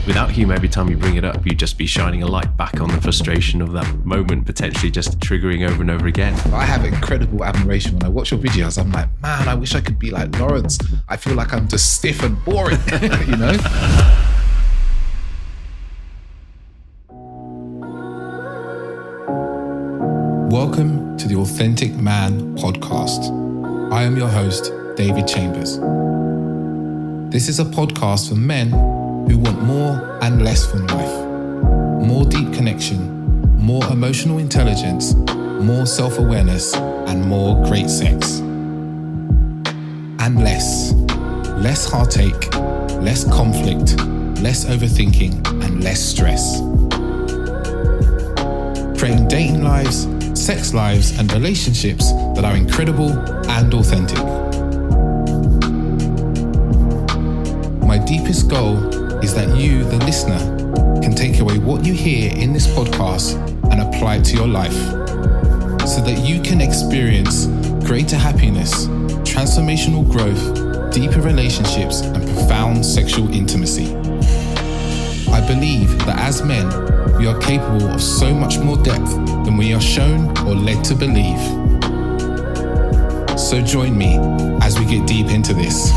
Without humor, every time you bring it up, you'd just be shining a light back on the frustration of that moment, potentially just triggering over and over again. I have incredible admiration when I watch your videos. I'm like, man, I wish I could be like Lawrence. I feel like I'm just stiff and boring, you know? Welcome to the Authentic Man podcast. I am your host, David Chambers. This is a podcast for men who want more and less from life. More deep connection, more emotional intelligence, more self-awareness, and more great sex. And less heartache, less conflict, less overthinking, and less stress. Creating dating lives, sex lives, and relationships that are incredible and authentic. My deepest goal is that you, the listener, can take away what you hear in this podcast and apply it to your life so that you can experience greater happiness, transformational growth, deeper relationships, and profound sexual intimacy. I believe that as men, we are capable of so much more depth than we are shown or led to believe. So join me as we get deep into this.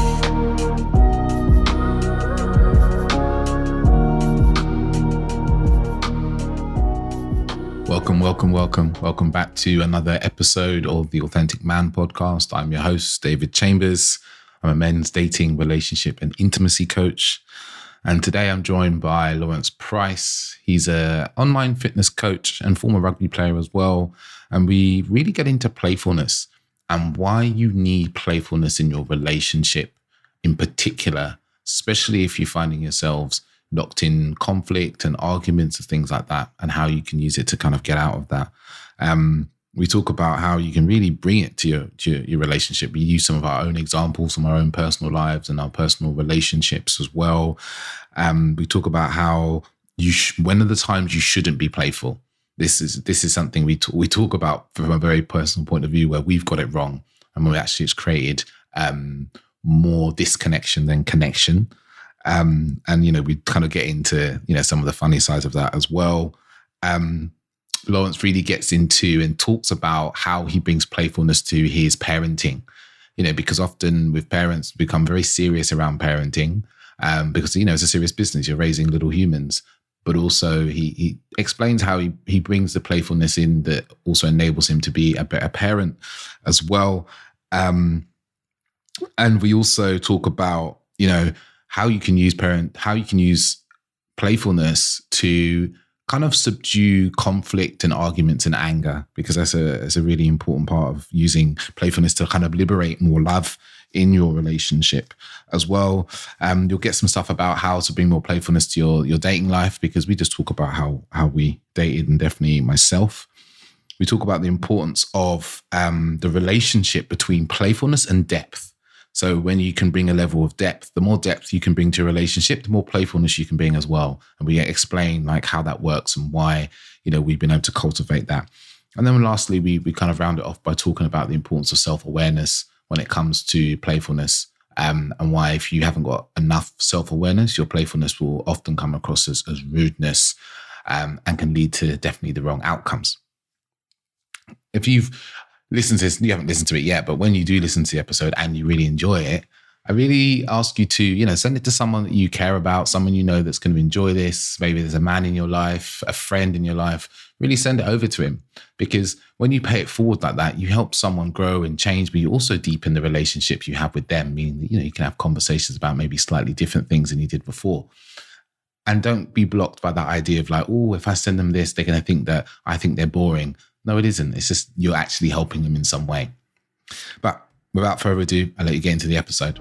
Welcome back to another episode of the Authentic Man podcast. I'm your host, David Chambers. I'm a men's dating, relationship, and intimacy coach. And today I'm joined by Lawrence Price. He's an online fitness coach and former rugby player as well. And we really get into playfulness and why you need playfulness in your relationship in particular, especially if you're finding yourselves locked in conflict and arguments and things like that, and how you can use it to kind of get out of that. We talk about how you can really bring it to your relationship. We use some of our own examples from our own personal lives and our personal relationships as well. We talk about how when are the times you shouldn't be playful. This is something we talk about from a very personal point of view, where we've got it wrong, and we actually it's created more disconnection than connection. And we kind of get into some of the funny sides of that as well. Lawrence really gets into and talks about how he brings playfulness to his parenting, because often with parents become very serious around parenting, because it's a serious business. You're raising little humans, but also he explains how he brings the playfulness in that also enables him to be a better parent as well. And we also talk about how you can use playfulness to kind of subdue conflict and arguments and anger, because that's a really important part of using playfulness to kind of liberate more love in your relationship as well. You'll get some stuff about how to bring more playfulness to your dating life, because we just talk about how we dated, and definitely myself. We talk about the importance of the relationship between playfulness and depth. So when you can bring a level of depth, the more depth you can bring to a relationship, the more playfulness you can bring as well. And we explain how that works and why, we've been able to cultivate that. And then lastly, we kind of round it off by talking about the importance of self-awareness when it comes to playfulness, and why if you haven't got enough self-awareness, your playfulness will often come across as rudeness, and can lead to definitely the wrong outcomes. If you've listened to this, you haven't listened to it yet, but when you do listen to the episode and you really enjoy it, I really ask you to, send it to someone that you care about, someone that's going to enjoy this. Maybe there's a man in your life, a friend in your life. Really send it over to him, because when you pay it forward like that, you help someone grow and change, but you also deepen the relationship you have with them, meaning that, you can have conversations about maybe slightly different things than you did before. And don't be blocked by that idea of if I send them this, they're going to think that I think they're boring. No, it isn't. It's just you're actually helping them in some way. But without further ado, I'll let you get into the episode.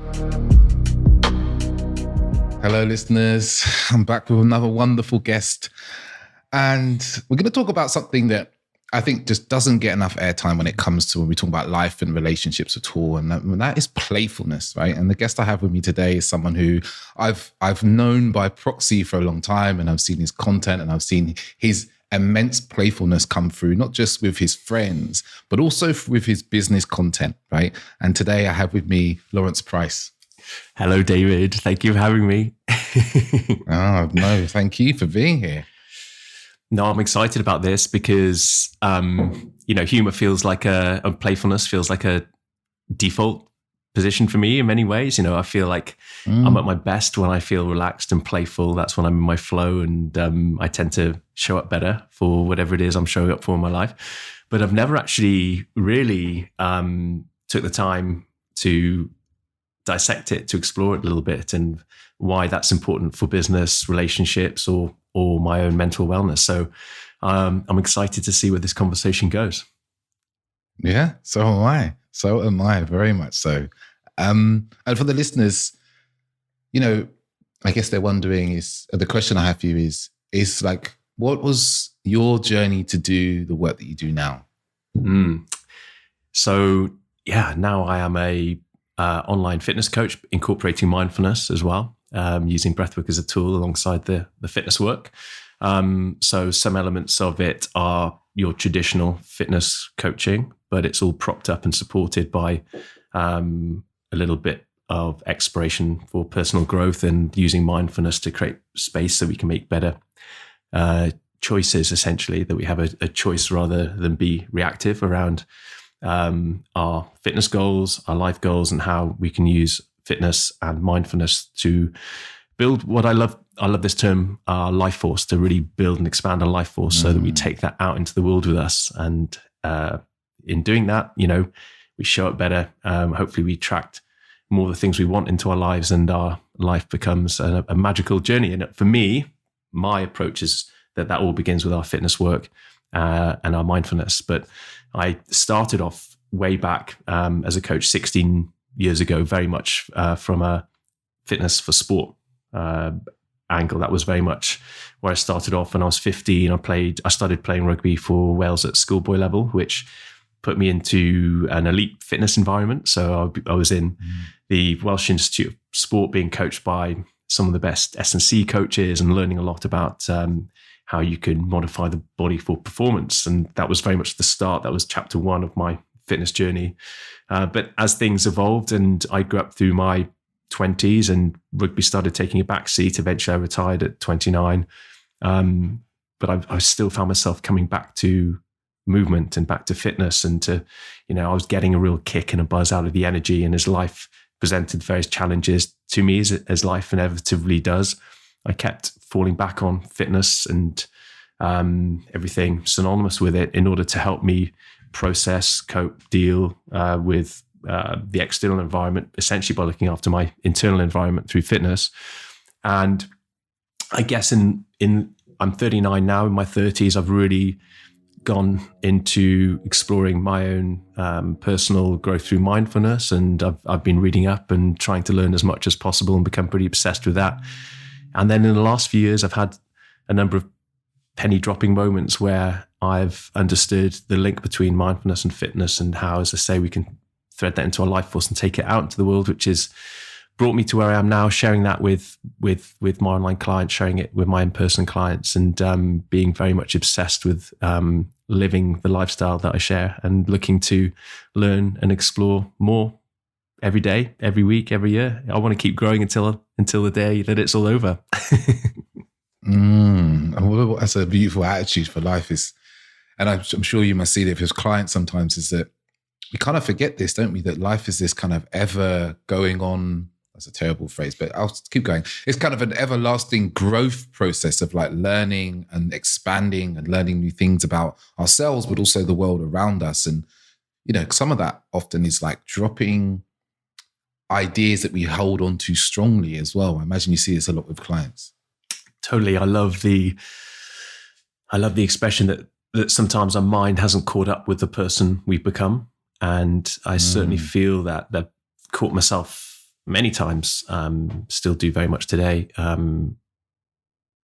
Hello, listeners. I'm back with another wonderful guest. And we're going to talk about something that I think just doesn't get enough airtime when it comes to when we talk about life and relationships at all. And that is playfulness, right? And the guest I have with me today is someone who I've known by proxy for a long time, and I've seen his content, and I've seen his immense playfulness come through, not just with his friends, but also with his business content, right? And today I have with me Lawrence Price. Hello, David. Thank you for having me. Oh, no, thank you for being here. No, I'm excited about this because, humor feels like playfulness feels like a default position for me in many ways. I feel like I'm at my best when I feel relaxed and playful. That's when I'm in my flow, and I tend to show up better for whatever it is I'm showing up for in my life. But I've never actually really took the time to dissect it, to explore it a little bit, and why that's important for business, relationships, or my own mental wellness. So I'm excited to see where this conversation goes. Yeah, so am I. So am I, very much so. And for the listeners, I guess they're wondering the question I have for you is like, what was your journey to do the work that you do now? So yeah, now I am a online fitness coach, incorporating mindfulness as well, using breathwork as a tool alongside the fitness work. So some elements of it are your traditional fitness coaching, but it's all propped up and supported by a little bit of exploration for personal growth and using mindfulness to create space so we can make better choices, essentially, that we have a choice rather than be reactive around our fitness goals, our life goals, and how we can use fitness and mindfulness to build what I love this term, our life force, to really build and expand our life force so that we take that out into the world with us. And in doing that, we show up better. Hopefully we attract more of the things we want into our lives, and our life becomes a magical journey. And for me, my approach is that all begins with our fitness work and our mindfulness. But I started off way back as a coach 16 years ago, very much from a fitness for sport angle. That was very much where I started off. When I was 15, I started playing rugby for Wales at schoolboy level, which put me into an elite fitness environment. So I was in the Welsh Institute of Sport, being coached by some of the best S&C coaches and learning a lot about how you can modify the body for performance. And that was very much the start. That was chapter 1 of my fitness journey. But as things evolved and I grew up through my 20s and rugby started taking a back seat, eventually I retired at 29. But I still found myself coming back to movement and back to fitness, and to, I was getting a real kick and a buzz out of the energy. And as life presented various challenges to me, as life inevitably does, I kept falling back on fitness and everything synonymous with it in order to help me process, cope, deal with the external environment, essentially by looking after my internal environment through fitness. And I guess I'm 39 now. In my 30s, I've really gone into exploring my own personal growth through mindfulness, and I've been reading up and trying to learn as much as possible and become pretty obsessed with that. And then in the last few years, I've had a number of penny dropping moments where I've understood the link between mindfulness and fitness, and how, as I say, we can thread that into our life force and take it out into the world, which has brought me to where I am now, sharing that with my online clients, sharing it with my in-person clients, and being very much obsessed with living the lifestyle that I share, and looking to learn and explore more every day, every week, every year. I want to keep growing until the day that it's all over. That's a beautiful attitude for life. And I'm sure you must see that with clients sometimes, is that we kind of forget this, don't we? That life is this kind of ever going on. That's a terrible phrase, but I'll keep going. It's kind of an everlasting growth process of like learning and expanding and learning new things about ourselves, but also the world around us. And, some of that often is like dropping ideas that we hold on to strongly as well. I imagine you see this a lot with clients. Totally. I love the expression that sometimes our mind hasn't caught up with the person we've become. And I certainly feel that I've caught myself many times, still do very much today,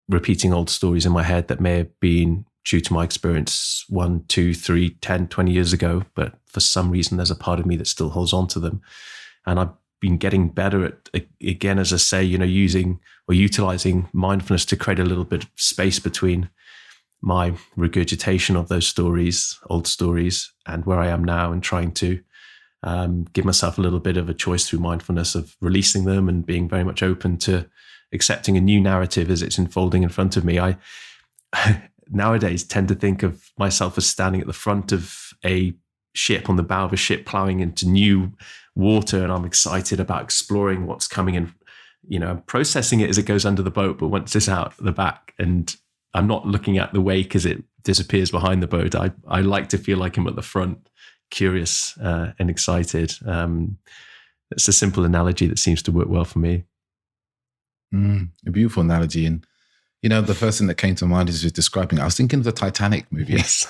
repeating old stories in my head that may have been due to my experience 1, 2, 3, 10, 20 years ago. But for some reason, there's a part of me that still holds on to them. And I've been getting better at, again, as I say, using or utilizing mindfulness to create a little bit of space between my regurgitation of those stories, old stories, and where I am now, and trying to give myself a little bit of a choice through mindfulness of releasing them and being very much open to accepting a new narrative as it's unfolding in front of me. I nowadays tend to think of myself as standing at the front of a ship, on the bow of a ship, plowing into new water, and I'm excited about exploring what's coming and, processing it as it goes under the boat. But once it's out the back, and I'm not looking at the wake as it disappears behind the boat, I like to feel like I'm at the front, curious and excited. It's a simple analogy that seems to work well for me. A beautiful analogy. And, the first thing that came to mind as you're describing it, I was thinking of the Titanic movie. Yes.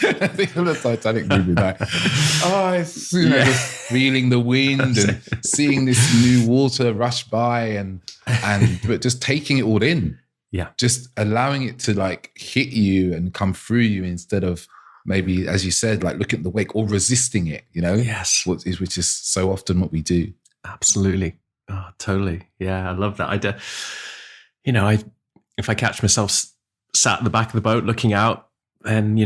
I think of the Titanic movie. It's, just feeling the wind and seeing this new water rush by but just taking it all in. Yeah. Just allowing it to like hit you and come through you instead of maybe, as you said, like looking at the wake or resisting it, Yes. Which is so often what we do. Absolutely. Oh, totally. Yeah, I love that. If I catch myself sat at the back of the boat looking out, then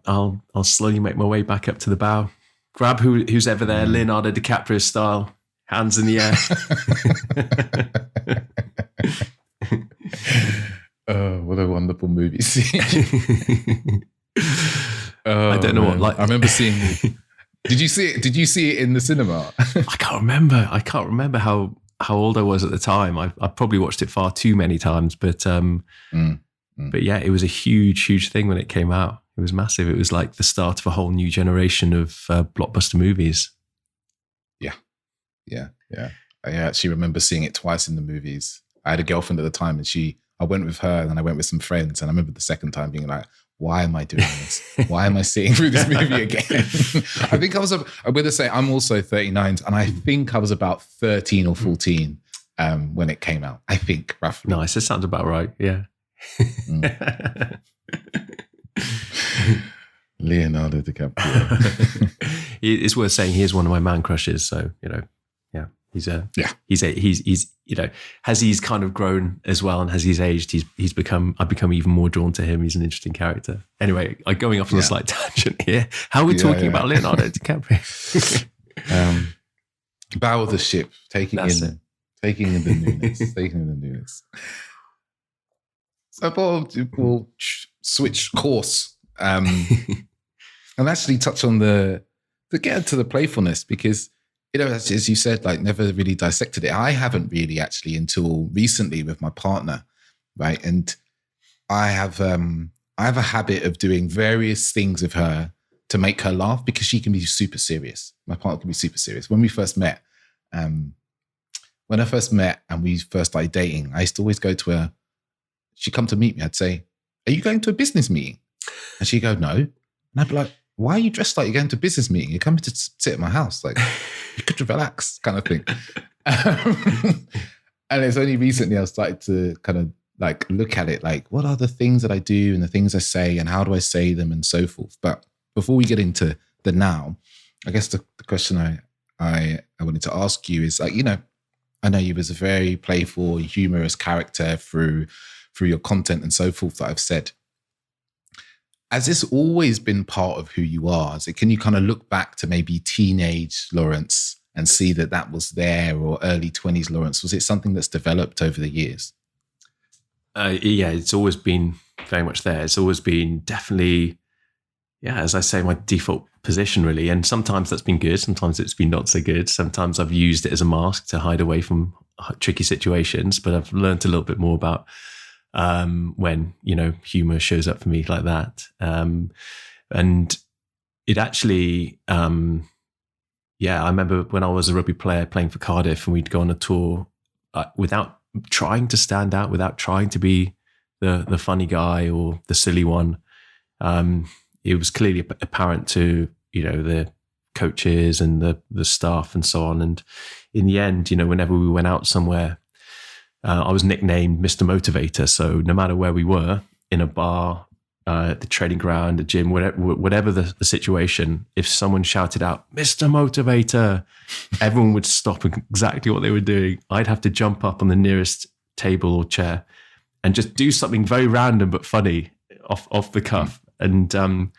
I'll slowly make my way back up to the bow, grab who's ever there, Leonardo DiCaprio style, hands in the air. Oh, what a wonderful movie scene! I don't know what. I remember seeing. Did you see it? Did you see it in the cinema? I can't remember how old I was at the time. I probably watched it far too many times, but yeah, it was a huge thing when it came out. It was massive. It was like the start of a whole new generation of blockbuster movies. Yeah. I actually remember seeing it twice in the movies. I had a girlfriend at the time, and I went with her, and then I went with some friends, and I remember the second time being like, why am I doing this? Why am I sitting through this movie again? I think I'm going to say I'm also 39, and I think I was about 13 or 14 when it came out. I think, roughly. Nice. It sounds about right. Yeah. Leonardo DiCaprio. It's worth saying he is one of my man crushes. So, he's as he's kind of grown as well, and as he's aged, I've become even more drawn to him. He's an interesting character. Anyway, going off on a slight tangent here. How are we talking about Leonardo DiCaprio? Bow of the ship, taking in the newness. So I thought we'll switch course and actually touch on get into the playfulness, because as you said, like never really dissected it. I haven't really actually until recently with my partner, right? And I have a habit of doing various things with her to make her laugh, because she can be super serious. My partner can be super serious. When I first met and we first started dating, I used to always go to her. She'd come to meet me. I'd say, "Are you going to a business meeting?" And she'd go, "No." And I'd be like, "Why are you dressed like you're going to a business meeting? You're coming to sit at my house. Like, you could relax," kind of thing. And it's only recently I started to kind of like look at it like, what are the things that I do and the things I say, and how do I say them, and so forth. But before we get into the now, I guess the question I wanted to ask you is like, I know you as a very playful, humorous character through your content and so forth that I've said. Has this always been part of who you are? Can you kind of look back to maybe teenage Lawrence and see that was there, or early 20s Lawrence? Was it something that's developed over the years? Yeah, it's always been very much there. It's always been definitely, as I say, my default position really. And sometimes that's been good. Sometimes it's been not so good. Sometimes I've used it as a mask to hide away from tricky situations, but I've learned a little bit more about when humor shows up for me like that, and it actually I remember when I was a rugby player playing for Cardiff, and we'd go on a tour without trying to stand out, without trying to be the funny guy or the silly one. It was clearly apparent to the coaches and the staff and so on, and in the end, whenever we went out somewhere, I was nicknamed Mr. Motivator. So no matter where we were, in a bar, the training ground, the gym, whatever the situation, if someone shouted out, "Mr. Motivator," everyone would stop exactly what they were doing. I'd have to jump up on the nearest table or chair and just do something very random but funny off the cuff, and kind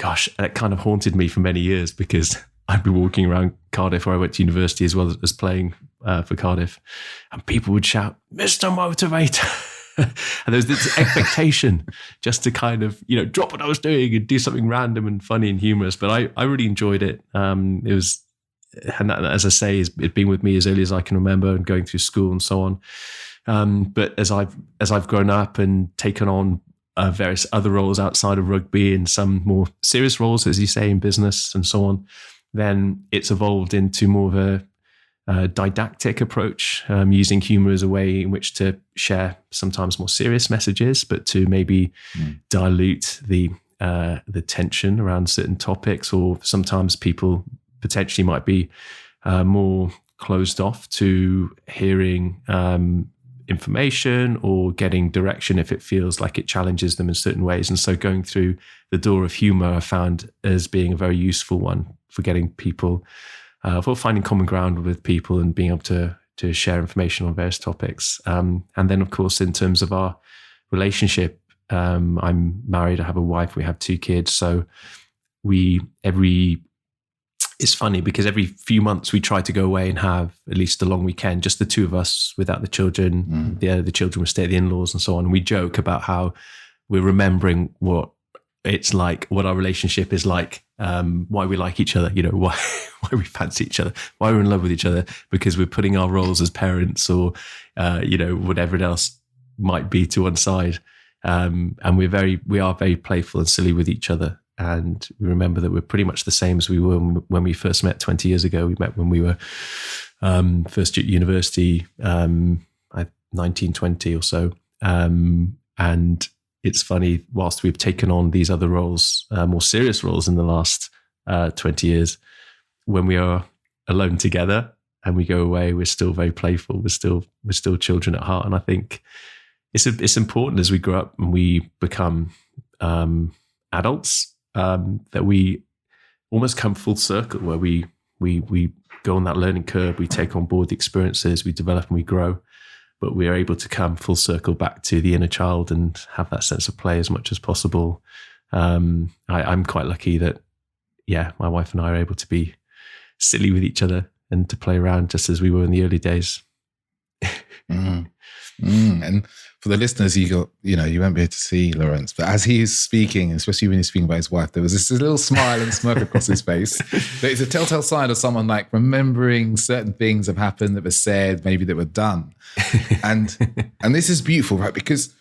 gosh, it kind of haunted me for many years because I'd be walking around Cardiff, where I went to university, as well as playing for Cardiff, and people would shout, "Mr. Motivator." And there was this expectation just to kind of, drop what I was doing and do something random and funny and humorous. But I really enjoyed it. It was, and that, as I say, it's been with me as early as I can remember, and going through school and so on. But as I've grown up and taken on various other roles outside of rugby and some more serious roles, as you say, in business and so on, then it's evolved into more of a didactic approach, using humor as a way in which to share sometimes more serious messages, but to maybe dilute the tension around certain topics. Or sometimes people potentially might be more closed off to hearing information or getting direction if it feels like it challenges them in certain ways. And so going through the door of humor I found as being a very useful one for getting people, for finding common ground with people and being able to share information on various topics. And then, of course, in terms of our relationship, I'm married, I have a wife, we have 2 kids. So it's funny because every few months we try to go away and have at least a long weekend, just the 2 of us without the children. The children will stay at the in-laws and so on. And we joke about how we're remembering what it's like, what our relationship is like, why we like each other, why we fancy each other, why we're in love with each other, because we're putting our roles as parents or, whatever else might be to one side. And we are very playful and silly with each other. And we remember that we're pretty much the same as we were when we first met 20 years ago. We met when we were first at university, 19, 20 or so. And it's funny, whilst we've taken on these other roles, more serious roles in the last 20 years, when we are alone together and we go away, we're still very playful. We're still children at heart. And I think it's important as we grow up and we become adults, that we almost come full circle, where we go on that learning curve, we take on board the experiences, we develop and we grow, but we are able to come full circle back to the inner child and have that sense of play as much as possible. I'm quite lucky that, my wife and I are able to be silly with each other and to play around just as we were in the early days. And for the listeners, you won't be able to see Lawrence, but as he is speaking, especially when he's speaking about his wife, there was this little smile and smirk across his face. That is a telltale sign of someone like remembering certain things have happened, that were said, maybe that were done. And this is beautiful, right? Because,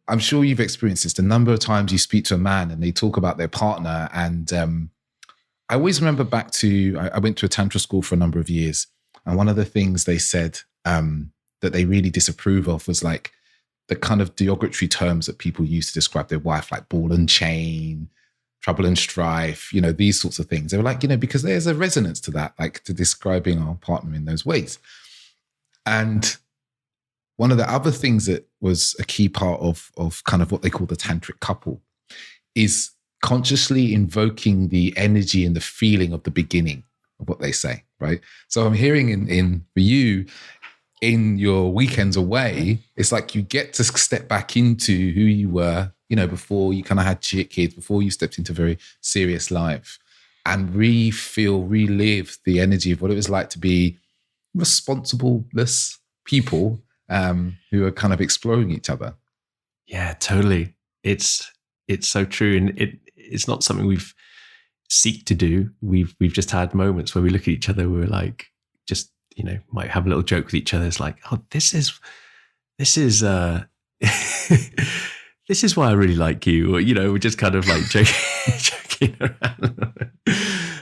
I'm sure you've experienced this. The number of times you speak to a man and they talk about their partner. And I always remember back to, I went to a tantra school for a number of years. And one of the things they said that they really disapprove of was like the kind of derogatory terms that people use to describe their wife, like ball and chain, trouble and strife, these sorts of things. They were like, because there's a resonance to that, like to describing our partner in those ways. And one of the other things that was a key part of kind of what they call the tantric couple is consciously invoking the energy and the feeling of the beginning of what they say, right? So I'm hearing in for you, in your weekends away, it's like you get to step back into who you were, before you kind of had kids, before you stepped into very serious life, and relive the energy of what it was like to be responsible-less people who are kind of exploring each other. Yeah, totally. It's so true. And it's not something we've seek to do. We've just had moments where we look at each other, we're like, just, might have a little joke with each other. It's like, oh, this is this is why I really like you. Or, we're just kind of like joking around.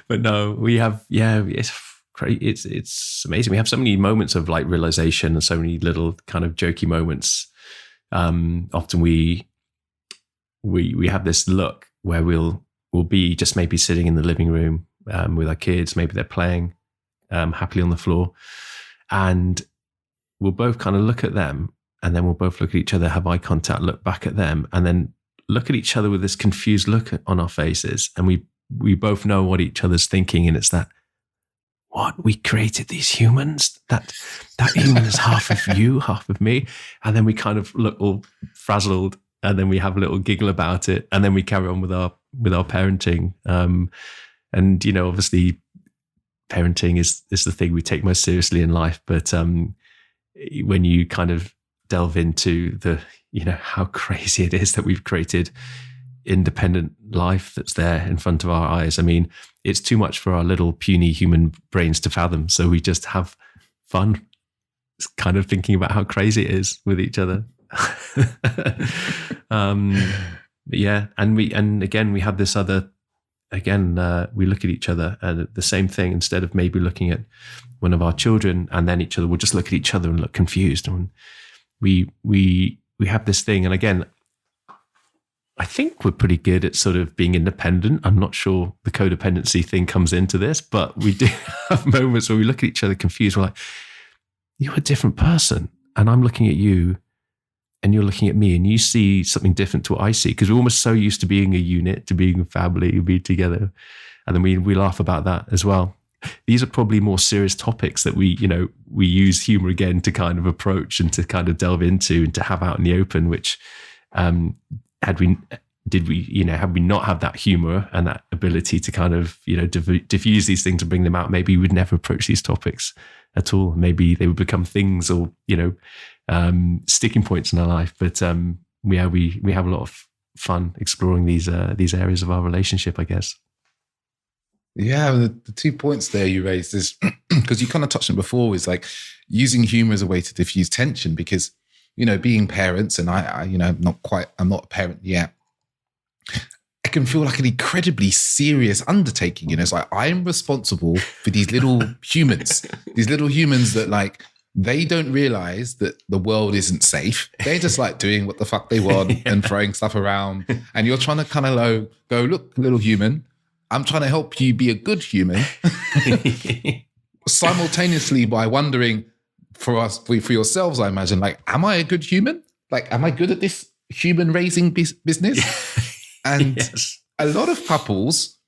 But no, we have, it's great. It's amazing. We have so many moments of like realization and so many little kind of jokey moments. Often we have this look where we'll be just maybe sitting in the living room with our kids. Maybe they're playing happily on the floor, and we'll both kind of look at them, and then we'll both look at each other, have eye contact, look back at them, and then look at each other with this confused look on our faces. And we both know what each other's thinking, and it's that, what, we created these humans? That human is half of you, half of me. And then we kind of look all frazzled and then we have a little giggle about it, and then we carry on with our parenting. And obviously, parenting is the thing we take most seriously in life. But when you kind of delve into the how crazy it is that we've created independent life that's there in front of our eyes. I mean, it's too much for our little puny human brains to fathom. So we just have fun kind of thinking about how crazy it is with each other. But yeah. And again, we have this other, we look at each other and the same thing, instead of maybe looking at one of our children and then each other, we'll just look at each other and look confused. And we have this thing. And again, I think we're pretty good at sort of being independent. I'm not sure the codependency thing comes into this, but we do have moments where we look at each other confused. We're like, you're a different person. And I'm looking at you and you're looking at me and you see something different to what I see. Because we're almost so used to being a unit, to being a family, be together. And then we laugh about that as well. These are probably more serious topics that we use humor again to kind of approach and to kind of delve into and to have out in the open, which, had we not have that humor and that ability to kind of diffuse these things and bring them out, maybe we would never approach these topics at all. Maybe they would become things or sticking points in our life. But we have a lot of fun exploring these areas of our relationship, I guess. Yeah, the 2 points there you raised is because you kind of touched on before, is like using humor as a way to diffuse tension. Because being parents, and I'm not a parent yet, it can feel like an incredibly serious undertaking. It's like, I'm responsible for these little humans, that like, they don't realize that the world isn't safe. They're just like doing what the fuck they want and throwing stuff around. And you're trying to kind of go, look, little human, I'm trying to help you be a good human. Simultaneously by wondering, for yourselves, I imagine, like, am I a good human? Like, am I good at this human raising business? And yes. A lot of couples,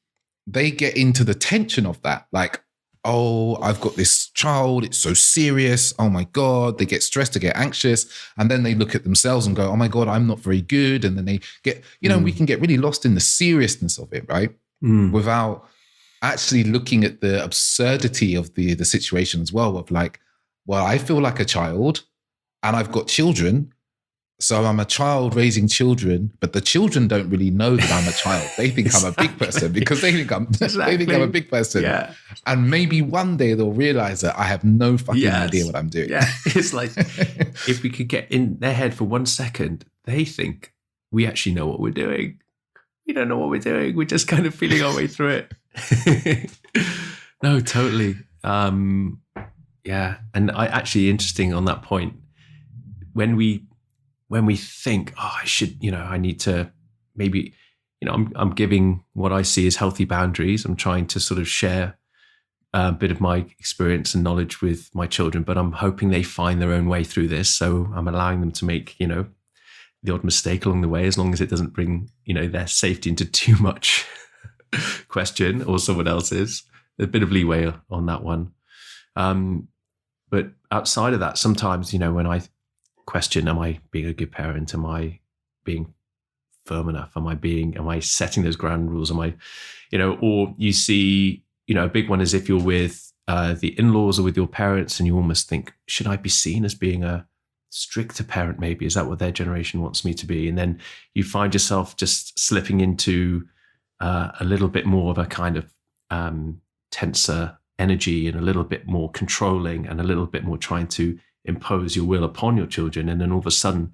they get into the tension of that. Like, oh, I've got this child. It's so serious. Oh my God. They get stressed, they get anxious. And then they look at themselves and go, oh my God, I'm not very good. And then they get, we can get really lost in the seriousness of it, right? Without actually looking at the absurdity of the situation as well, of like, well, I feel like a child and I've got children. So I'm a child raising children, but the children don't really know that I'm a child. They think I'm a big person because they think I'm a big person. Yeah. And maybe one day they'll realize that I have no fucking idea what I'm doing. Yeah. It's like, if we could get in their head for 1 second, they think we actually know what we're doing. We don't know what we're doing. We're just kind of feeling our way through it. No, totally. Yeah. And interesting on that point, when we think, oh, I should, I need to maybe, I'm giving what I see as healthy boundaries. I'm trying to sort of share a bit of my experience and knowledge with my children, but I'm hoping they find their own way through this. So I'm allowing them to make, the odd mistake along the way, as long as it doesn't bring, their safety into too much question or someone else's. A bit of leeway on that one. But outside of that, sometimes, when I question, am I being a good parent? Am I being firm enough? Am I setting those ground rules? Am I, or you see, a big one is if you're with the in-laws or with your parents and you almost think, should I be seen as being a stricter parent? Maybe, is that what their generation wants me to be? And then you find yourself just slipping into a little bit more of a kind of tenser energy and a little bit more controlling and a little bit more trying to impose your will upon your children. And then all of a sudden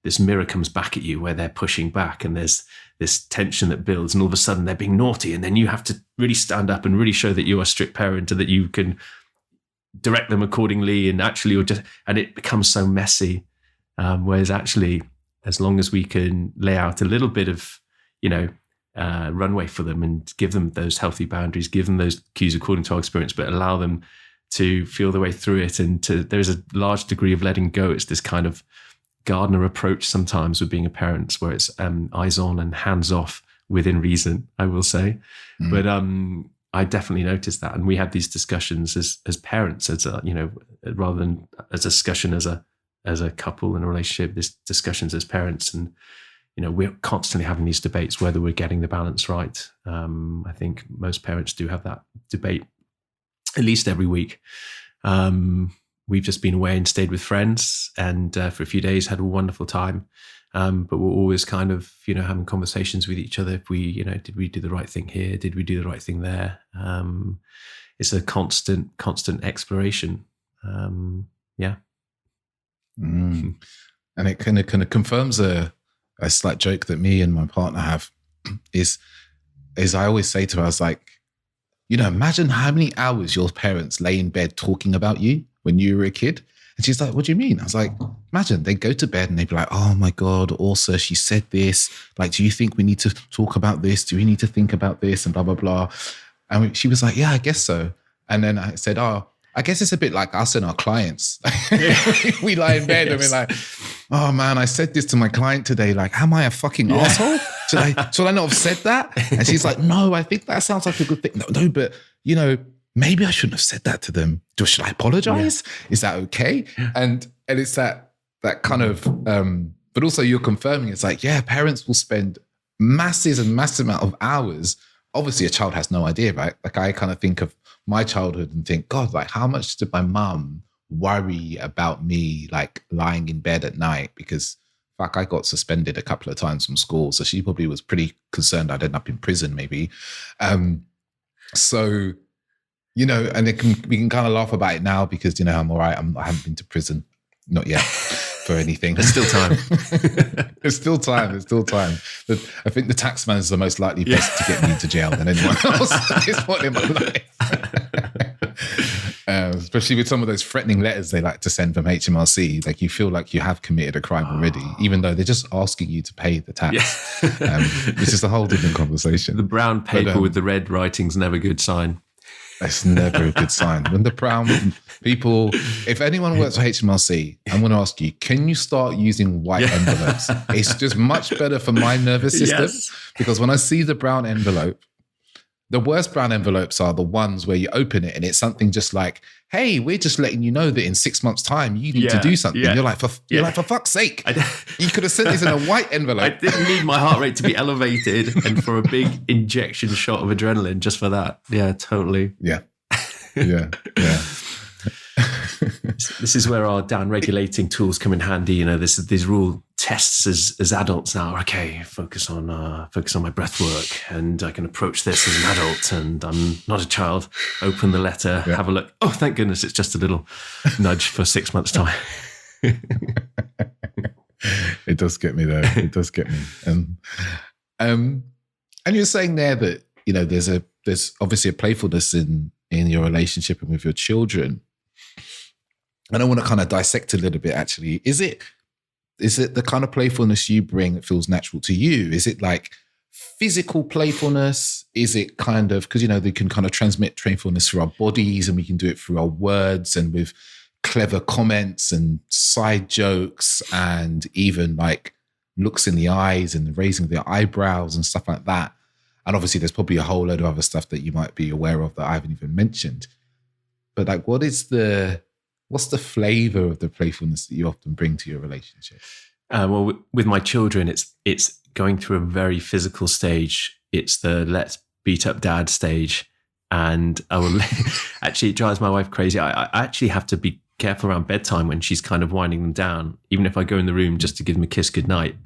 this mirror comes back at you where they're pushing back and there's this tension that builds, and all of a sudden they're being naughty, and then you have to really stand up and really show that you're a strict parent and that you can direct them accordingly, and actually and it becomes so messy. Whereas actually, as long as we can lay out a little bit of runway for them and give them those healthy boundaries, give them those cues according to our experience, but allow them to feel their way through it. And there's a large degree of letting go. It's this kind of gardener approach sometimes with being a parent, where it's eyes on and hands off within reason, I will say. But I definitely noticed that. And we had these discussions as parents, rather than as a discussion as a couple in a relationship, these discussions as parents. And, we're constantly having these debates whether we're getting the balance right. I think most parents do have that debate at least every week. We've just been away and stayed with friends, and for a few days had a wonderful time. But we're always kind of, having conversations with each other. If we, did we do the right thing here? Did we do the right thing there? It's a constant exploration. Yeah. And it kind of confirms a slight joke that me and my partner have is I always say to her, I was like, imagine how many hours your parents lay in bed talking about you when you were a kid. And she's like, what do you mean? I was like, imagine they go to bed and they'd be like, oh my God, also she said this. Like, do you think we need to talk about this? Do we need to think about this? And blah, blah, blah. And she was like, yeah, I guess so. And then I said, oh, I guess it's a bit like us and our clients. We lie in bed and we're like, oh man, I said this to my client today. Like, am I a fucking asshole? Should I not have said that? And she's like, no, I think that sounds like a good thing. No, but maybe I shouldn't have said that to them. Should I apologize? Yeah. Is that okay? And it's that kind of, but also you're confirming it's like, yeah, parents will spend massive amount of hours. Obviously a child has no idea, right? Like I kind of think of my childhood and think, God, like how much did my mum worry about me like lying in bed at night? Because I got suspended a couple of times from school. So she probably was pretty concerned I'd end up in prison maybe. So, and we can kind of laugh about it now because, I'm all right. I haven't been to prison, not yet for anything. There's still time. There's still time. But I think the tax man is the most likely person to get me into jail than anyone else at this point in my life. Especially with some of those threatening letters they like to send from HMRC. Like you feel like you have committed a crime already, even though they're just asking you to pay the tax. Which is a whole different conversation. The brown paper with the red writing's never a good sign. That's never a good sign. When the brown people, if anyone works for HMRC, I'm going to ask you, can you start using white envelopes? It's just much better for my nervous system because when I see the brown envelope, the worst brown envelopes are the ones where you open it and it's something just like, hey, we're just letting you know that in 6 months' time you need to do something. You're like, for fuck's sake, you could have sent this in a white envelope. I didn't need my heart rate to be elevated and for a big injection shot of adrenaline just for that. Yeah, totally. Yeah. This is where our down-regulating tools come in handy. These are all tests as adults now. Okay, focus on my breath work, and I can approach this as an adult, and I'm not a child. Open the letter, have a look. Oh, thank goodness, it's just a little nudge for 6 months' time. It does get me there. It does get me. And you're saying there that there's obviously a playfulness in your relationship and with your children. And I want to kind of dissect a little bit, actually. Is it the kind of playfulness you bring that feels natural to you? Is it like physical playfulness? Is it kind of, because, they can kind of transmit playfulness through our bodies and we can do it through our words and with clever comments and side jokes and even like looks in the eyes and raising the eyebrows and stuff like that. And obviously there's probably a whole load of other stuff that you might be aware of that I haven't even mentioned. But like, what's the flavor of the playfulness that you often bring to your relationship? Well, with my children, it's going through a very physical stage. It's the let's beat up dad stage. And I will actually, it drives my wife crazy. I actually have to be careful around bedtime when she's kind of winding them down. Even if I go in the room just to give them a kiss goodnight,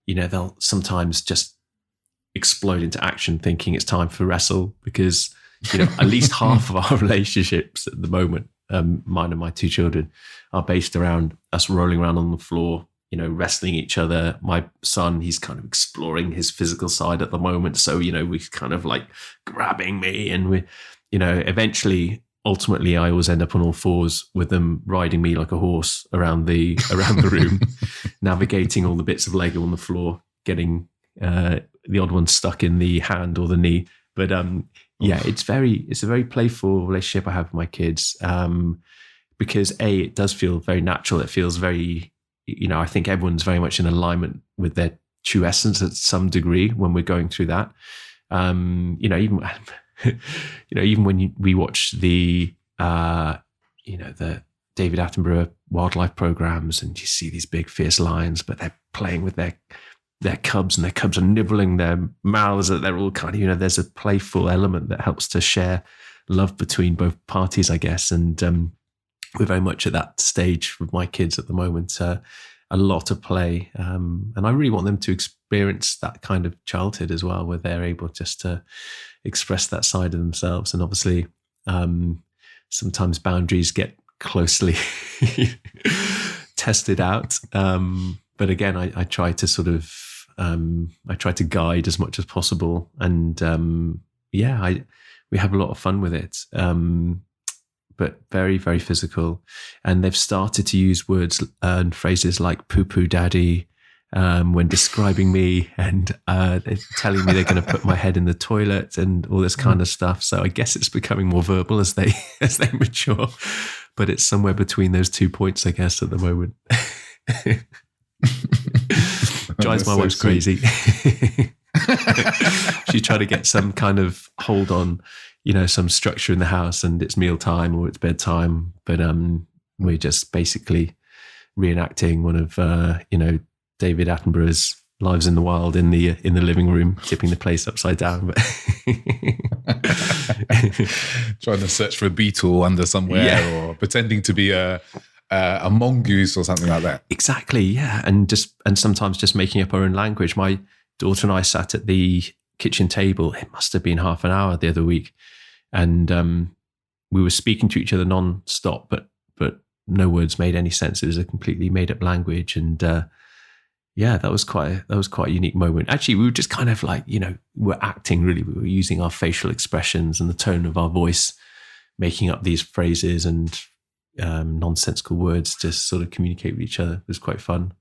they'll sometimes just explode into action thinking it's time for wrestle because, at least half of our relationships at the moment, mine and my two children, are based around us rolling around on the floor, wrestling each other. My son, he's kind of exploring his physical side at the moment. So, we're kind of like grabbing me and we, ultimately, I always end up on all fours with them riding me like a horse around the room, navigating all the bits of Lego on the floor, getting the odd one stuck in the hand or the knee. But it's a very playful relationship I have with my kids because it does feel very natural. It feels very, I think everyone's very much in alignment with their true essence at some degree when we're going through that. Even when we watch the David Attenborough wildlife programs and you see these big fierce lions, but they're playing with their their cubs, and their cubs are nibbling their mouths. They're all kind of, there's a playful element that helps to share love between both parties, I guess. And we're very much at that stage with my kids at the moment. A lot of play, and I really want them to experience that kind of childhood as well, where they're able just to express that side of themselves. And obviously, sometimes boundaries get closely tested out. But again, I try to sort of, I try to guide as much as possible. And we have a lot of fun with it. But very, very physical. And they've started to use words and phrases like poo-poo daddy when describing me, and they're telling me they're going to put my head in the toilet and all this kind of stuff. So I guess it's becoming more verbal as they mature. But it's somewhere between those 2 points, I guess, at the moment. Drives my wife crazy. She's trying to get some kind of hold on, some structure in the house, and it's mealtime or it's bedtime. But we're just basically reenacting one of David Attenborough's Lives in the Wild in the living room, tipping the place upside down. But trying to search for a beetle under somewhere, or pretending to be a mongoose or something like that. Exactly, yeah, and sometimes just making up our own language. My daughter and I sat at the kitchen table. It must have been half an hour the other week, and we were speaking to each other non-stop, but no words made any sense. It was a completely made-up language, and that was quite a unique moment. Actually, we were just kind of like, we're acting really. We were using our facial expressions and the tone of our voice, making up these phrases and nonsensical words to sort of communicate with each other. It was quite fun.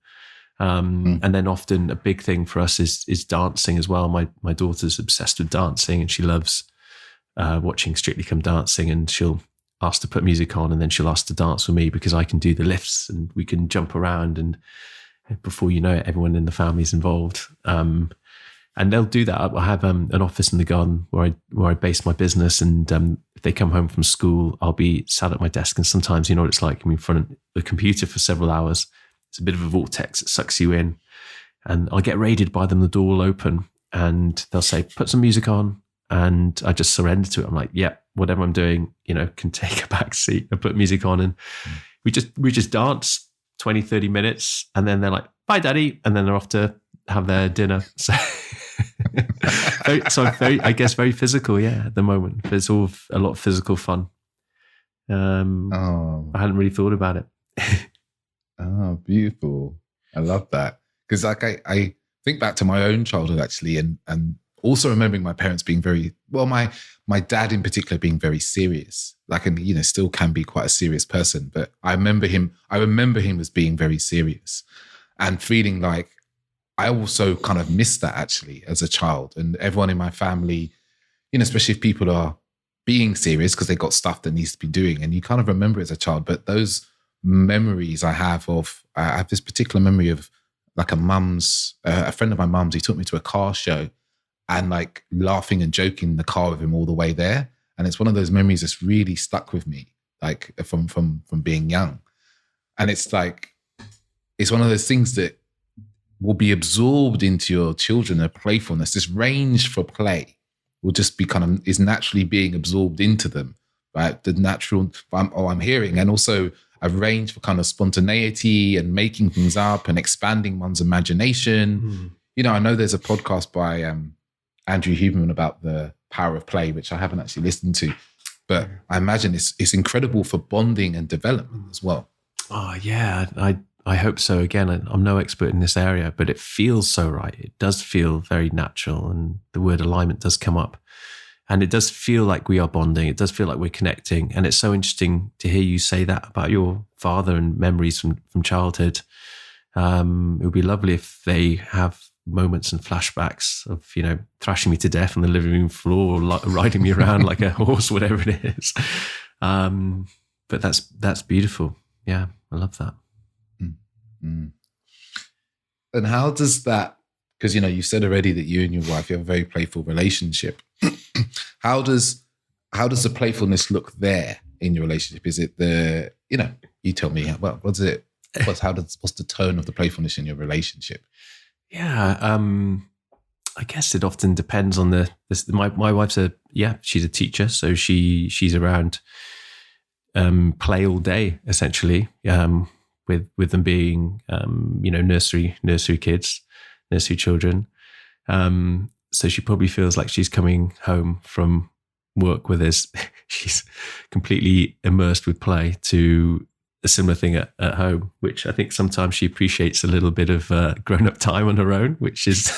And then often a big thing for us is dancing as well. My daughter's obsessed with dancing, and she loves watching Strictly Come Dancing, and she'll ask to put music on, and then she'll ask to dance with me because I can do the lifts and we can jump around, and before you know it, everyone in the family is involved. And they'll do that. I have an office in the garden where I base my business, and if they come home from school, I'll be sat at my desk, and sometimes, what it's like, I'm in front of the computer for several hours. It's a bit of a vortex. It sucks you in, and I'll get raided by them. The door will open, and they'll say, "Put some music on," and I just surrender to it. I'm like, "Yeah, whatever I'm doing, can take a back seat." I put music on, and we just dance 20, 30 minutes, and then they're like, "Bye, Daddy," and then they're off to have their dinner. So, I guess very physical, yeah. At the moment, there's all a lot of physical fun. I hadn't really thought about it. Oh, beautiful. I love that. Because I think back to my own childhood, actually, and also remembering my parents being very, well, my dad in particular being very serious, and still can be quite a serious person. But I remember him as being very serious, and feeling like I also kind of missed that actually as a child. And everyone in my family, especially if people are being serious because they got stuff that needs to be doing, and you kind of remember it as a child. But those memories I have this particular memory of like a friend of my mum's, he took me to a car show, and like laughing and joking in the car with him all the way there. And it's one of those memories that's really stuck with me, like from being young. And it's like, it's one of those things that will be absorbed into your children, their playfulness. This range for play will just be is naturally being absorbed into them, right? The natural, I'm hearing, and also a range for kind of spontaneity and making things up and expanding one's imagination. I know there's a podcast by Andrew Huberman about the power of play, which I haven't actually listened to, but I imagine it's incredible for bonding and development as well. Oh yeah, I hope so. Again, I'm no expert in this area, but it feels so right. It does feel very natural, and the word alignment does come up. And it does feel like we are bonding. It does feel like we're connecting. And it's so interesting to hear you say that about your father and memories from childhood. It would be lovely if they have moments and flashbacks of, thrashing me to death on the living room floor, or riding me around like a horse, whatever it is. But that's beautiful. Yeah, I love that. Mm-hmm. And how does that, because, you said already that you and your wife, you have a very playful relationship. How does the playfulness look there in your relationship? Is it you tell me, what's it? What's the tone of the playfulness in your relationship? Yeah, I guess it often depends on my wife's she's a teacher, so she's around play all day essentially, with them being nursery kids, nursery children. So she probably feels like she's coming home from work with us. She's completely immersed with play to a similar thing at home, which I think sometimes she appreciates a little bit of grown-up time on her own, which is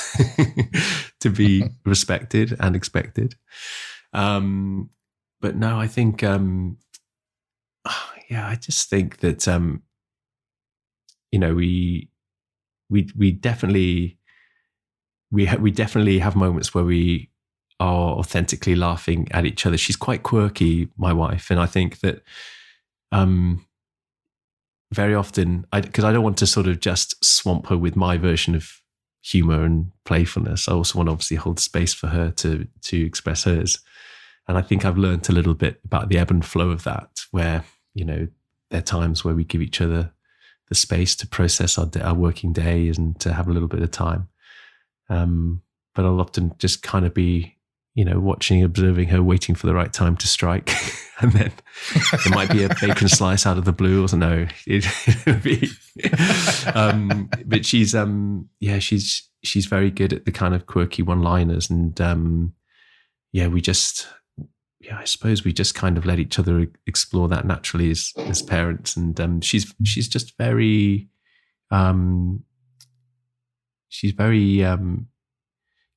to be respected and expected. But no, I think, I just think that, we definitely have moments where we are authentically laughing at each other. She's quite quirky, my wife, and I think that, very often, because I don't want to sort of just swamp her with my version of humor and playfulness. I also want to obviously hold space for her to express hers. And I think I've learned a little bit about the ebb and flow of that, where, there are times where we give each other the space to process our working day and to have a little bit of time. But I'll often just kind of be, watching, observing her, waiting for the right time to strike. And then there might be a bacon slice out of the blue, or no, it'll be. But she's very good at the kind of quirky one-liners, and I suppose we just kind of let each other explore that naturally as parents. And she's just very,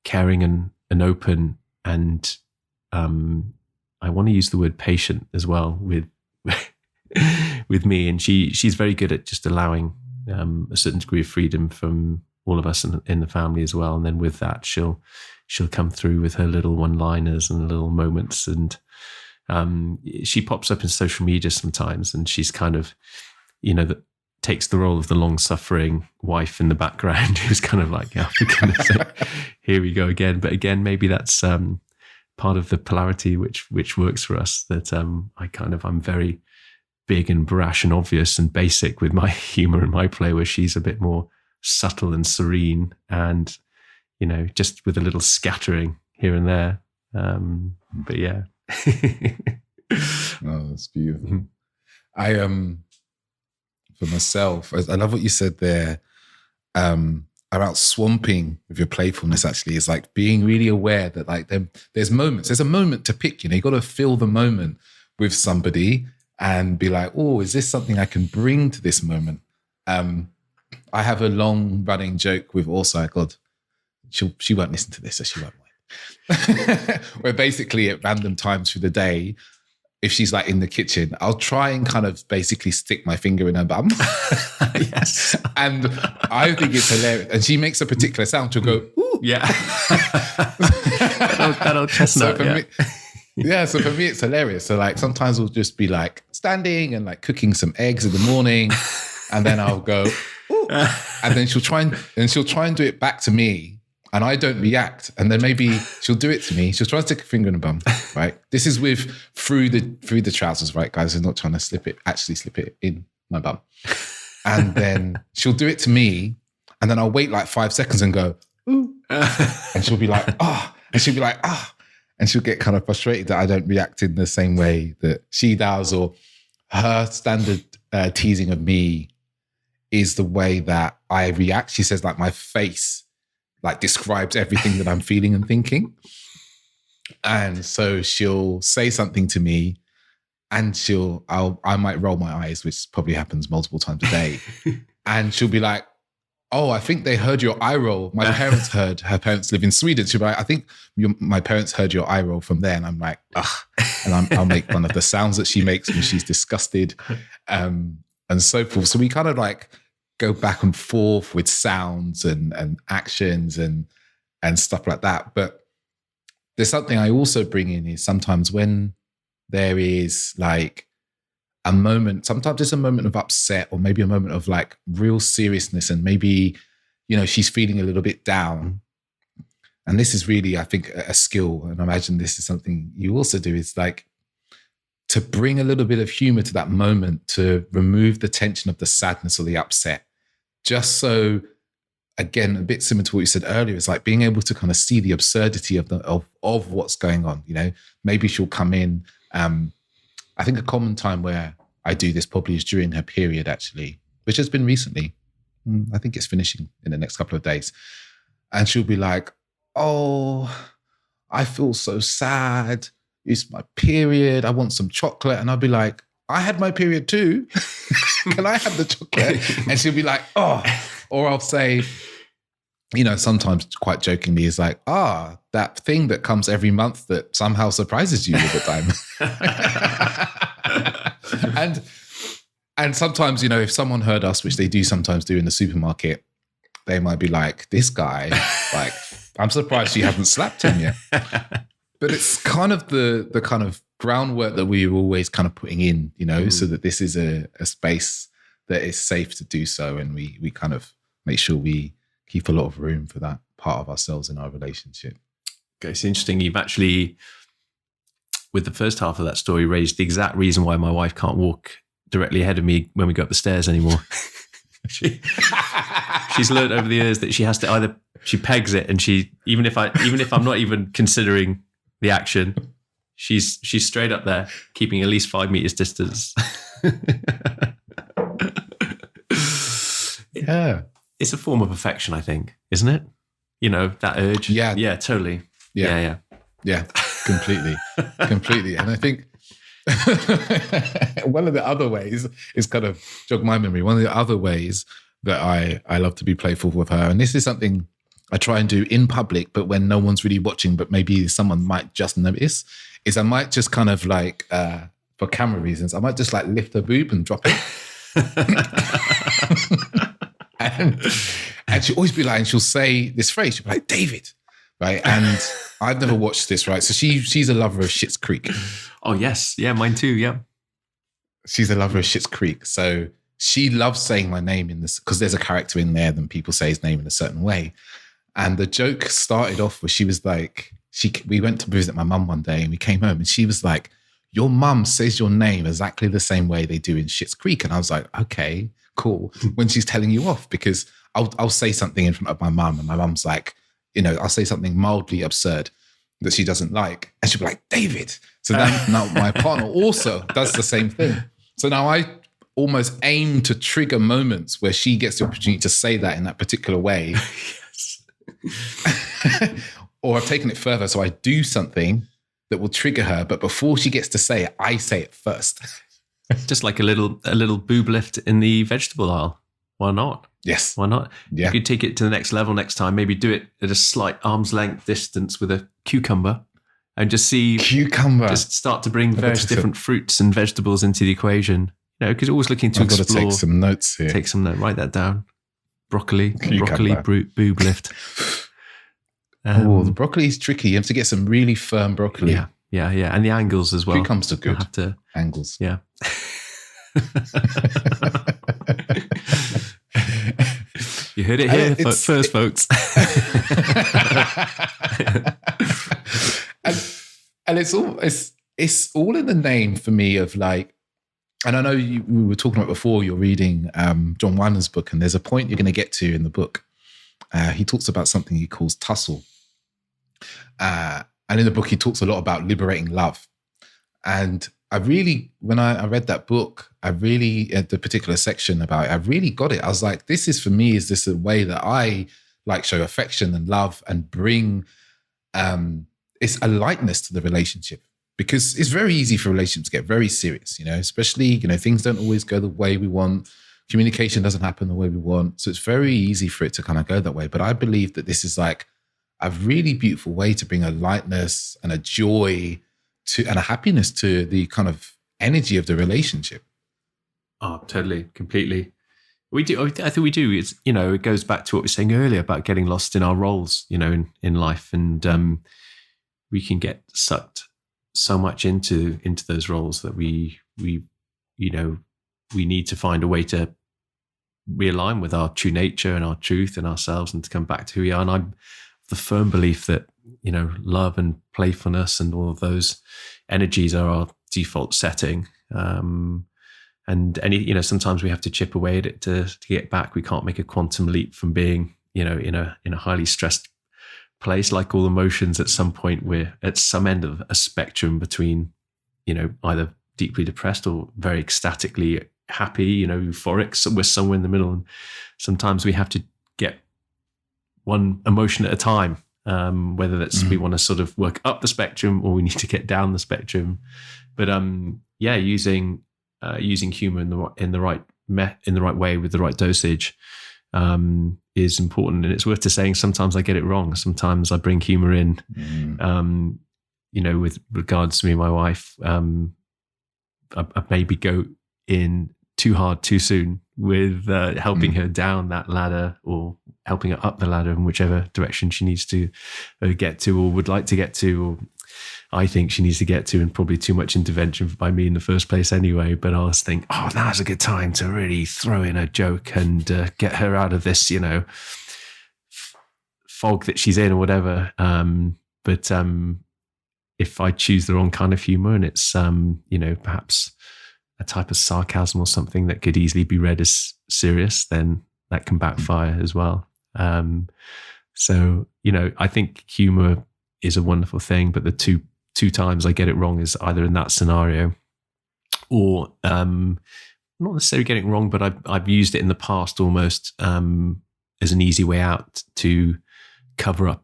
caring and open, and I want to use the word patient as well with me. And she's very good at just allowing a certain degree of freedom from all of us in the family as well. And then with that, she'll come through with her little one-liners and little moments. And she pops up in social media sometimes, and she's kind of, takes the role of the long-suffering wife in the background, who's kind of like, for goodness sake, here we go again. But again, maybe that's part of the polarity which works for us. That I'm very big and brash and obvious and basic with my humor and my play, where she's a bit more subtle and serene, and just with a little scattering here and there. But yeah. Oh, that's beautiful. For myself, I love what you said there about swamping with your playfulness. Actually, is like being really aware that like there's moments. There's a moment to pick. You got to feel the moment with somebody and be like, oh, is this something I can bring to this moment? I have a long running joke with also, God, she won't listen to this, so she won't mind. Where basically at random times through the day, if she's like in the kitchen, I'll try and kind of basically stick my finger in her bum. Yes. And I think it's hilarious. And she makes a particular sound. She'll go, ooh. Yeah. that old chestnut. So for me, it's hilarious. So like sometimes we'll just be like standing and like cooking some eggs in the morning. And then I'll go, ooh. And then she'll try and do it back to me. And I don't react. And then maybe she'll do it to me. She'll try to stick a finger in the bum, right? This is with through the trousers, right, guys? I'm not trying to slip it in my bum. And then she'll do it to me. And then I'll wait like 5 seconds and go, ooh. And she'll be like, ah. And she'll be like, ah. And she'll get kind of frustrated that I don't react in the same way that she does, or her standard teasing of me is the way that I react. She says like my face like describes everything that I'm feeling and thinking. And so she'll say something to me and I might roll my eyes, which probably happens multiple times a day. And she'll be like, oh, I think they heard your eye roll. My parents heard, her parents live in Sweden. She'll be like, I think my parents heard your eye roll from there. And I'm like, ugh. And I'll make one of the sounds that she makes when she's disgusted, and so forth. So we kind of like go back and forth with sounds and actions and stuff like that. But there's something I also bring in is sometimes when there is like a moment, sometimes it's a moment of upset or maybe a moment of like real seriousness, and maybe, she's feeling a little bit down. And this is really, I think, a skill. And I imagine this is something you also do, is like to bring a little bit of humor to that moment, to remove the tension of the sadness or the upset, just so again, a bit similar to what you said earlier, it's like being able to kind of see the absurdity of what's going on. You know, maybe she'll come in. I think a common time where I do this probably is during her period, actually, which has been recently. I think it's finishing in the next couple of days. And she'll be like, oh, I feel so sad. It's my period. I want some chocolate. And I'll be like, I had my period too. Can I have the chocolate? And she'll be like, oh. Or I'll say, you know, sometimes quite jokingly, is like, that thing that comes every month that somehow surprises you all the time. And sometimes, you know, if someone heard us, which they do sometimes do in the supermarket, they might be like, this guy, like, I'm surprised you haven't slapped him yet. But it's kind of the kind of groundwork that we're always kind of putting in, you know, so that this is a space that is safe to do so. And we kind of make sure we keep a lot of room for that part of ourselves in our relationship. Okay, it's interesting. You've actually, with the first half of that story, raised the exact reason why my wife can't walk directly ahead of me when we go up the stairs anymore. She's learned over the years that she has to either, she pegs it, and she, even if I'm not even considering the action, she's straight up there, keeping at least 5 meters distance. Yeah. It's a form of affection, I think, isn't it? You know, that urge. Yeah. Yeah, totally. Yeah. Completely. And I think one of the other ways is kind of jog my memory. One of the other ways that I love to be playful with her, and this is something I try and do in public, but when no one's really watching, but maybe someone might just notice, is I might just kind of like, for camera reasons, I might just like lift her boob and drop it. and she'll always be like, and she'll say this phrase, she'll be like, David, right? And I've never watched this, right? So she's a lover of Schitt's Creek. Oh, yes. Yeah, mine too, yeah. She's a lover of Schitt's Creek. So she loves saying my name in this, because there's a character in there, then people say his name in a certain way. And the joke started off where she was like, we went to visit my mum one day and we came home and she was like, your mum says your name exactly the same way they do in Schitt's Creek. And I was like, okay, cool. When she's telling you off, because I'll say something in front of my mum and my mum's like, you know, I'll say something mildly absurd that she doesn't like. And she'll be like, David. So now my partner also does the same thing. So now I almost aim to trigger moments where she gets the opportunity to say that in that particular way. Or I've taken it further. So I do something that will trigger her, but before she gets to say it, I say it first. Just like a little boob lift in the vegetable aisle. Why not? Yes. Why not? Yeah. You could take it to the next level next time. Maybe do it at a slight arm's length distance with a cucumber and just see. Cucumber. Just start to bring various different fruits and vegetables into the equation. You know, because always looking to explore. I've got to take some notes here. Take some notes. Write that down. Broccoli Cucumber. boob lift. The broccoli is tricky. You have to get some really firm broccoli. Yeah. And the angles as well. Cucumbers are good. Have to, angles. Yeah. You heard it here first, folks. and it's all in the name for me of like, and I know we were talking about before, you're reading John Wilder's book, and there's a point you're going to get to in the book. He talks about something he calls tussle. And in the book, he talks a lot about liberating love. And I really, when I read that book, at the particular section about it, I really got it. I was like, this is, for me, is this a way that I like show affection and love and bring, it's a lightness to the relationship. Because it's very easy for relationships to get very serious, you know, especially, you know, things don't always go the way we want. Communication doesn't happen the way we want. So it's very easy for it to kind of go that way. But I believe that this is like a really beautiful way to bring a lightness and a joy and a happiness to the kind of energy of the relationship. Oh, totally, completely. We do. I think we do. It's, you know, it goes back to what we were saying earlier about getting lost in our roles, you know, in life. And we can get sucked so much into those roles that we need to find a way to realign with our true nature and our truth and ourselves and to come back to who we are. And I'm the firm belief that, you know, love and playfulness and all of those energies are our default setting. And any, you know, sometimes we have to chip away at it to get back. We can't make a quantum leap from being, in a highly stressed place. Like all emotions, at some point we're at some end of a spectrum between, either deeply depressed or very ecstatically happy, euphoric. So we're somewhere in the middle, and sometimes we have to get one emotion at a time. Whether that's we want to sort of work up the spectrum or we need to get down the spectrum. But using humor in the right way with the right dosage is important. And it's worth to saying sometimes I get it wrong. Sometimes I bring humor in. With regards to me and my wife, I maybe go in too hard too soon with helping her down that ladder or helping her up the ladder in whichever direction she needs to get to or would like to get to, or I think she needs to get to, and probably too much intervention by me in the first place anyway. But I always think, now's a good time to really throw in a joke and get her out of this, fog that she's in or whatever. But if I choose the wrong kind of humor and it's, perhaps a type of sarcasm or something that could easily be read as serious, then that can backfire as well. I think humor is a wonderful thing, but the two times I get it wrong is either in that scenario or not necessarily getting it wrong, but I've used it in the past almost as an easy way out to cover up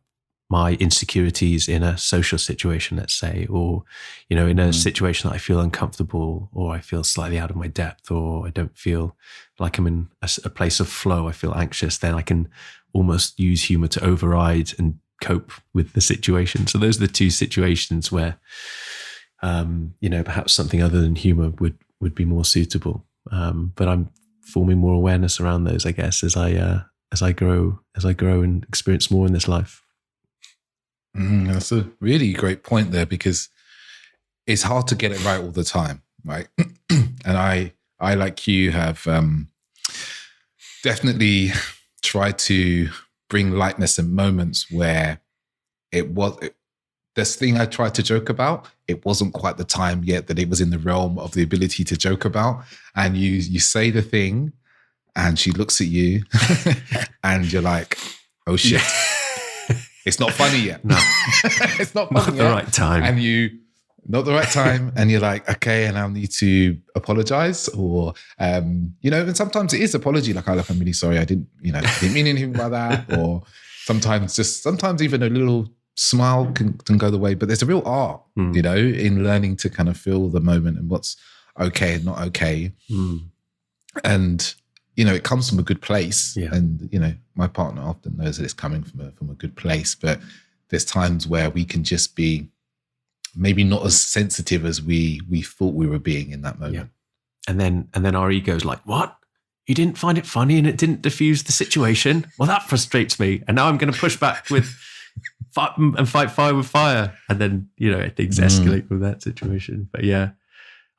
my insecurities in a social situation, let's say, or, in a situation that I feel uncomfortable or I feel slightly out of my depth or I don't feel like I'm in a place of flow, I feel anxious, then I can almost use humor to override and cope with the situation. So those are the two situations where, perhaps something other than humor would be more suitable. But I'm forming more awareness around those, I guess, as I grow and experience more in this life. That's a really great point there, because it's hard to get it right all the time, right? And I like you have definitely tried to bring lightness in moments where this thing I tried to joke about, it wasn't quite the time yet that it was in the realm of the ability to joke about. And you say the thing and she looks at you and you're like, oh shit. It's not funny yet. No. It's not funny yet. Not the right time. Not the right time. And you're like, okay, and I'll need to apologize or, and sometimes it is apology. Like, I'm really sorry. I didn't mean anything by that. Or sometimes even a little smile can go the way, but there's a real art, in learning to kind of feel the moment and what's okay and not okay. And, it comes from a good place. Yeah. And, my partner often knows that it's coming from a good place, but there's times where we can just be maybe not as sensitive as we thought we were being in that moment. Yeah. And then our ego's like, what? You didn't find it funny and it didn't diffuse the situation? Well, that frustrates me. And now I'm going to push back with fight fire with fire. And then, things escalate from that situation. But yeah,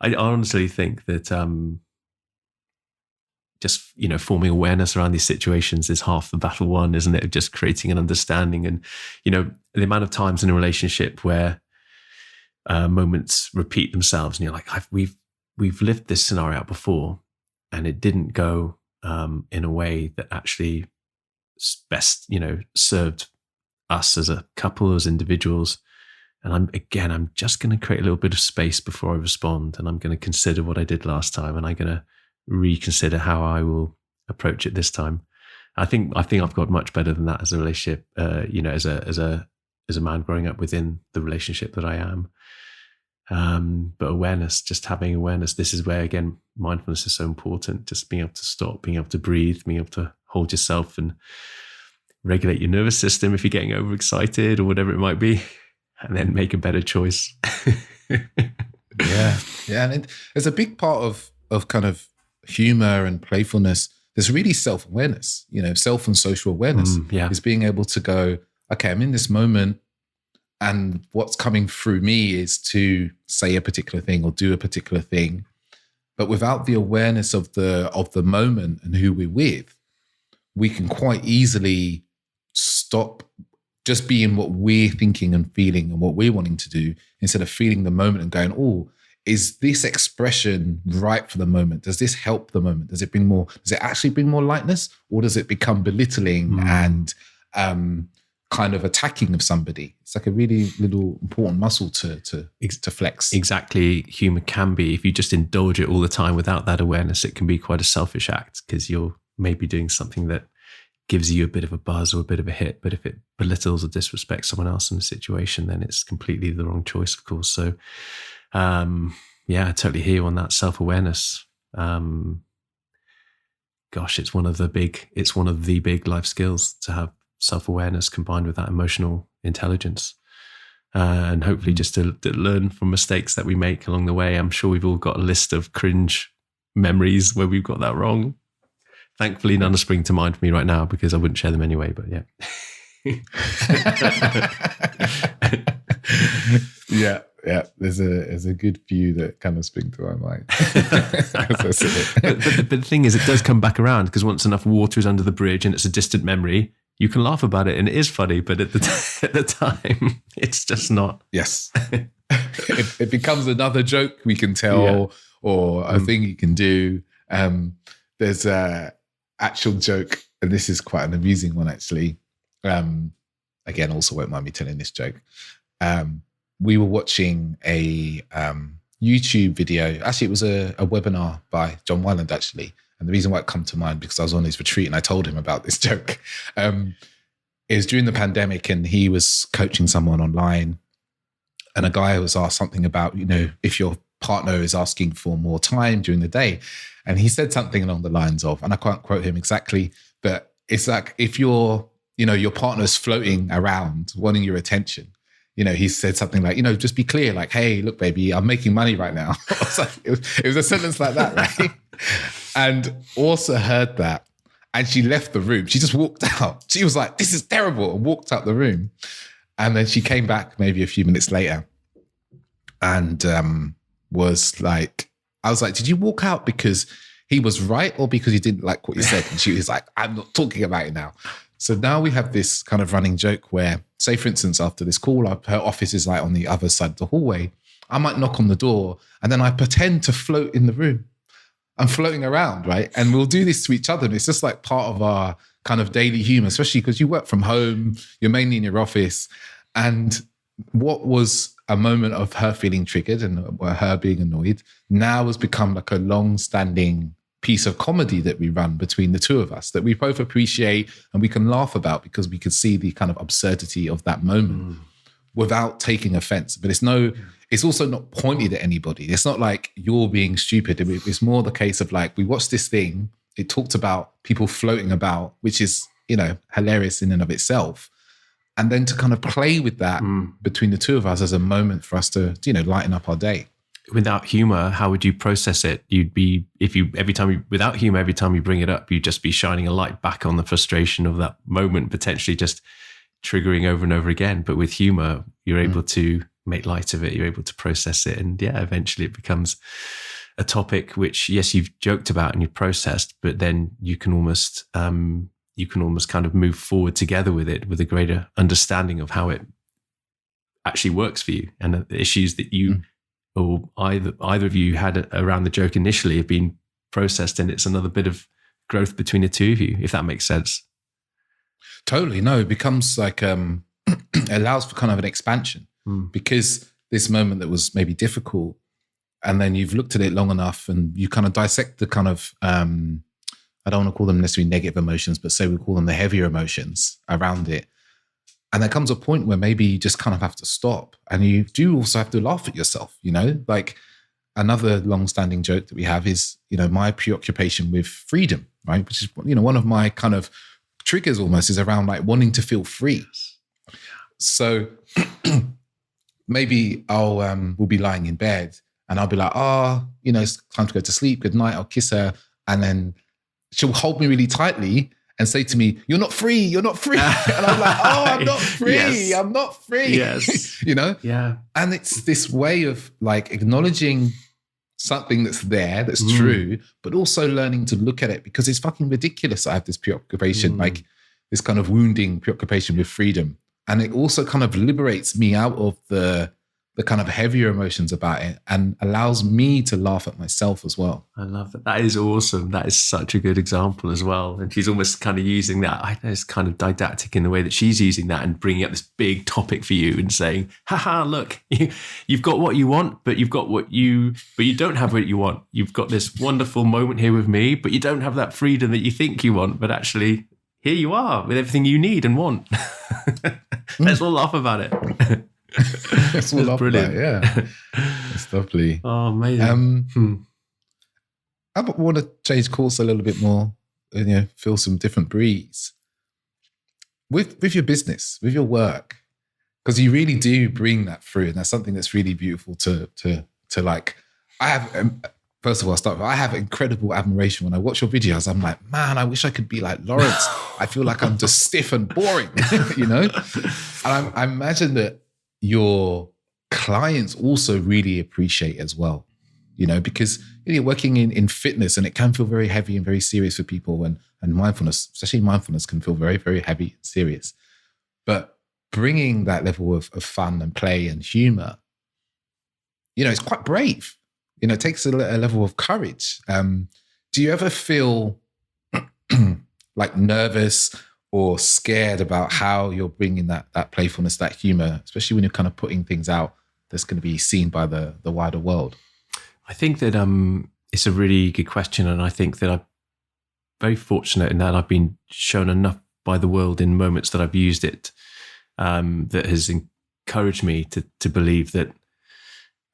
I honestly think that just, forming awareness around these situations is half the battle won, isn't it? Just creating an understanding. And, the amount of times in a relationship where moments repeat themselves and you're like, we've lived this scenario out before and it didn't go in a way that actually best, served us as a couple, as individuals. And I'm just going to create a little bit of space before I respond. And I'm going to consider what I did last time. And I'm going to reconsider how I will approach it this time. I think I've got much better than that as a relationship, as a man growing up within the relationship that I am. But awareness, just having awareness, this is where, again, mindfulness is so important. Just being able to stop, being able to breathe, being able to hold yourself and regulate your nervous system if you're getting overexcited or whatever it might be, and then make a better choice. Yeah. And there's a big part of kind of humor and playfulness. There's really self-awareness, self and social awareness is being able to go, okay, I'm in this moment and what's coming through me is to say a particular thing or do a particular thing. But without the awareness of the moment and who we're with, we can quite easily stop just being what we're thinking and feeling and what we're wanting to do instead of feeling the moment and going, oh, is this expression right for the moment? Does this help the moment? Does it actually bring more lightness, or does it become belittling and kind of attacking of somebody? It's like a really little important muscle to flex. Exactly. Humor can be, if you just indulge it all the time without that awareness, it can be quite a selfish act, because you're maybe doing something that gives you a bit of a buzz or a bit of a hit. But if it belittles or disrespects someone else in a situation, then it's completely the wrong choice, of course. So, I totally hear you on that self-awareness. It's one of the big life skills, to have self-awareness combined with that emotional intelligence. And hopefully just to learn from mistakes that we make along the way. I'm sure we've all got a list of cringe memories where we've got that wrong. Thankfully, none are spring to mind for me right now, because I wouldn't share them anyway, but yeah. Yeah. There's a good few that kind of spring to my mind. But the thing is, it does come back around, because once enough water is under the bridge and it's a distant memory, you can laugh about it and it is funny, but at the time, it's just not. Yes. It becomes another joke we can tell, or a thing you can do. There's a actual joke, and this is quite an amusing one, actually. Again, also won't mind me telling this joke. We were watching a YouTube video. Actually, it was a webinar by John Wyland, actually. And the reason why it come to mind, because I was on his retreat and I told him about this joke. It was during the pandemic, and he was coaching someone online, and a guy was asked something about, if your partner is asking for more time during the day. And he said something along the lines of, and I can't quote him exactly, but it's like, if your partner's floating around wanting your attention, he said something like, just be clear, like, hey, look, baby, I'm making money right now. It was a sentence like that, right? And also heard that, and she left the room. She just walked out. She was like, this is terrible, and walked out the room. And then she came back maybe a few minutes later, and was like, I was like, did you walk out because he was right, or because you didn't like what you said? And she was like, I'm not talking about it now. So now we have this kind of running joke where, say, for instance, after this call, her office is like on the other side of the hallway. I might knock on the door, and then I pretend to float in the room. I'm floating around, right? And we'll do this to each other. And it's just like part of our kind of daily humor, especially because you work from home, you're mainly in your office. And what was a moment of her feeling triggered and her being annoyed now has become like a long-standing piece of comedy that we run between the two of us, that we both appreciate and we can laugh about, because we can see the kind of absurdity of that moment without taking offense. But it's also not pointed at anybody. It's not like you're being stupid. It's more the case of like, we watched this thing, it talked about people floating about, which is, hilarious in and of itself. And then to kind of play with that between the two of us as a moment for us to, lighten up our day. Without humor, how would you process it? Without humor, every time you bring it up, you'd just be shining a light back on the frustration of that moment, potentially just triggering over and over again. But with humor, you're able to make light of it. You're able to process it. And eventually it becomes a topic which, yes, you've joked about and you've processed, but then you can almost kind of move forward together with it, with a greater understanding of how it actually works for you, and the issues that you or either of you had around the joke initially have been processed, and it's another bit of growth between the two of you, if that makes sense. Totally. No, it becomes like it allows for kind of an expansion, because this moment that was maybe difficult, and then you've looked at it long enough and you kind of dissect the kind of I don't want to call them necessarily negative emotions, but say we call them the heavier emotions around it. And there comes a point where maybe you just kind of have to stop, and you do also have to laugh at yourself, like another long-standing joke that we have is, my preoccupation with freedom, right? Which is, one of my kind of triggers almost is around like wanting to feel free. So maybe we'll be lying in bed and I'll be like, it's time to go to sleep. Good night. I'll kiss her. And then she'll hold me really tightly and say to me, you're not free. You're not free. And I'm like, I'm not free. Yes. I'm not free. Yes. Yeah. And it's this way of like acknowledging something that's there, that's true, but also learning to look at it, because it's fucking ridiculous. I have this preoccupation, like this kind of wounding preoccupation with freedom. And it also kind of liberates me out of the the kind of heavier emotions about it and allows me to laugh at myself as well. I love that. That is awesome. That is such a good example as well. And she's almost kind of using that. I know it's kind of didactic in the way that she's using that and bringing up this big topic for you and saying, haha, look, you've got what you want, but you don't have what you want. You've got this wonderful moment here with me, but you don't have that freedom that you think you want. But actually, here you are with everything you need and want. Let's all laugh about it. It's all brilliant. Yeah, it's lovely. Oh, amazing. I want to change course a little bit more, and feel some different breeze with your business, with your work, because you really do bring that through, and that's something that's really beautiful to like. I have. First of all, I have incredible admiration when I watch your videos. I'm like, man, I wish I could be like Lawrence. I feel like I'm just stiff and boring, And I imagine that your clients also really appreciate as well, because you're working in fitness and it can feel very heavy and very serious for people, and mindfulness, especially mindfulness, can feel very, very heavy and serious. But bringing that level of fun and play and humor, it's quite brave. It takes a level of courage. Do you ever feel like nervous or scared about how you're bringing that playfulness, that humor, especially when you're kind of putting things out that's going to be seen by the wider world? I think that it's a really good question, and I think that I'm very fortunate in that I've been shown enough by the world in moments that I've used it that has encouraged me to believe that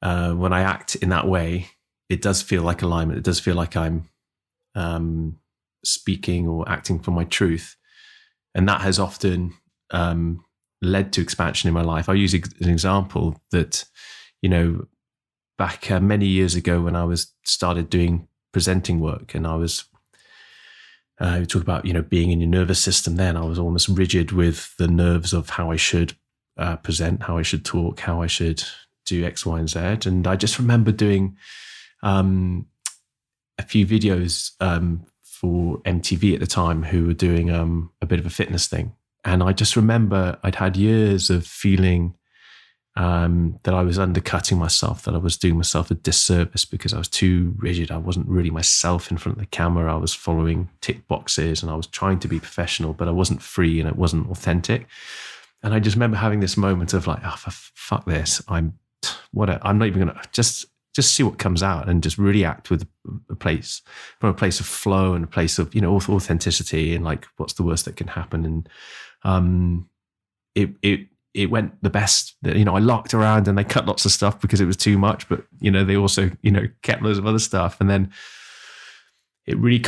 when I act in that way, it does feel like alignment. It does feel like I'm speaking or acting from my truth. And that has often led to expansion in my life. I use an example that, back many years ago when I started doing presenting work, and I was, we talk about, being in your nervous system then, I was almost rigid with the nerves of how I should present, how I should talk, how I should do X, Y, and Z. And I just remember doing a few videos for MTV at the time, who were doing a bit of a fitness thing. And I just remember I'd had years of feeling that I was undercutting myself, that I was doing myself a disservice because I was too rigid. I wasn't really myself in front of the camera. I was following tick boxes and I was trying to be professional, but I wasn't free and it wasn't authentic. And I just remember having this moment of like, oh, fuck this. I'm not even going to just see what comes out and just really act with from a place of flow and a place of, authenticity, and like, what's the worst that can happen? And it went the best. I locked around and they cut lots of stuff because it was too much, but they also, kept loads of other stuff. And then it really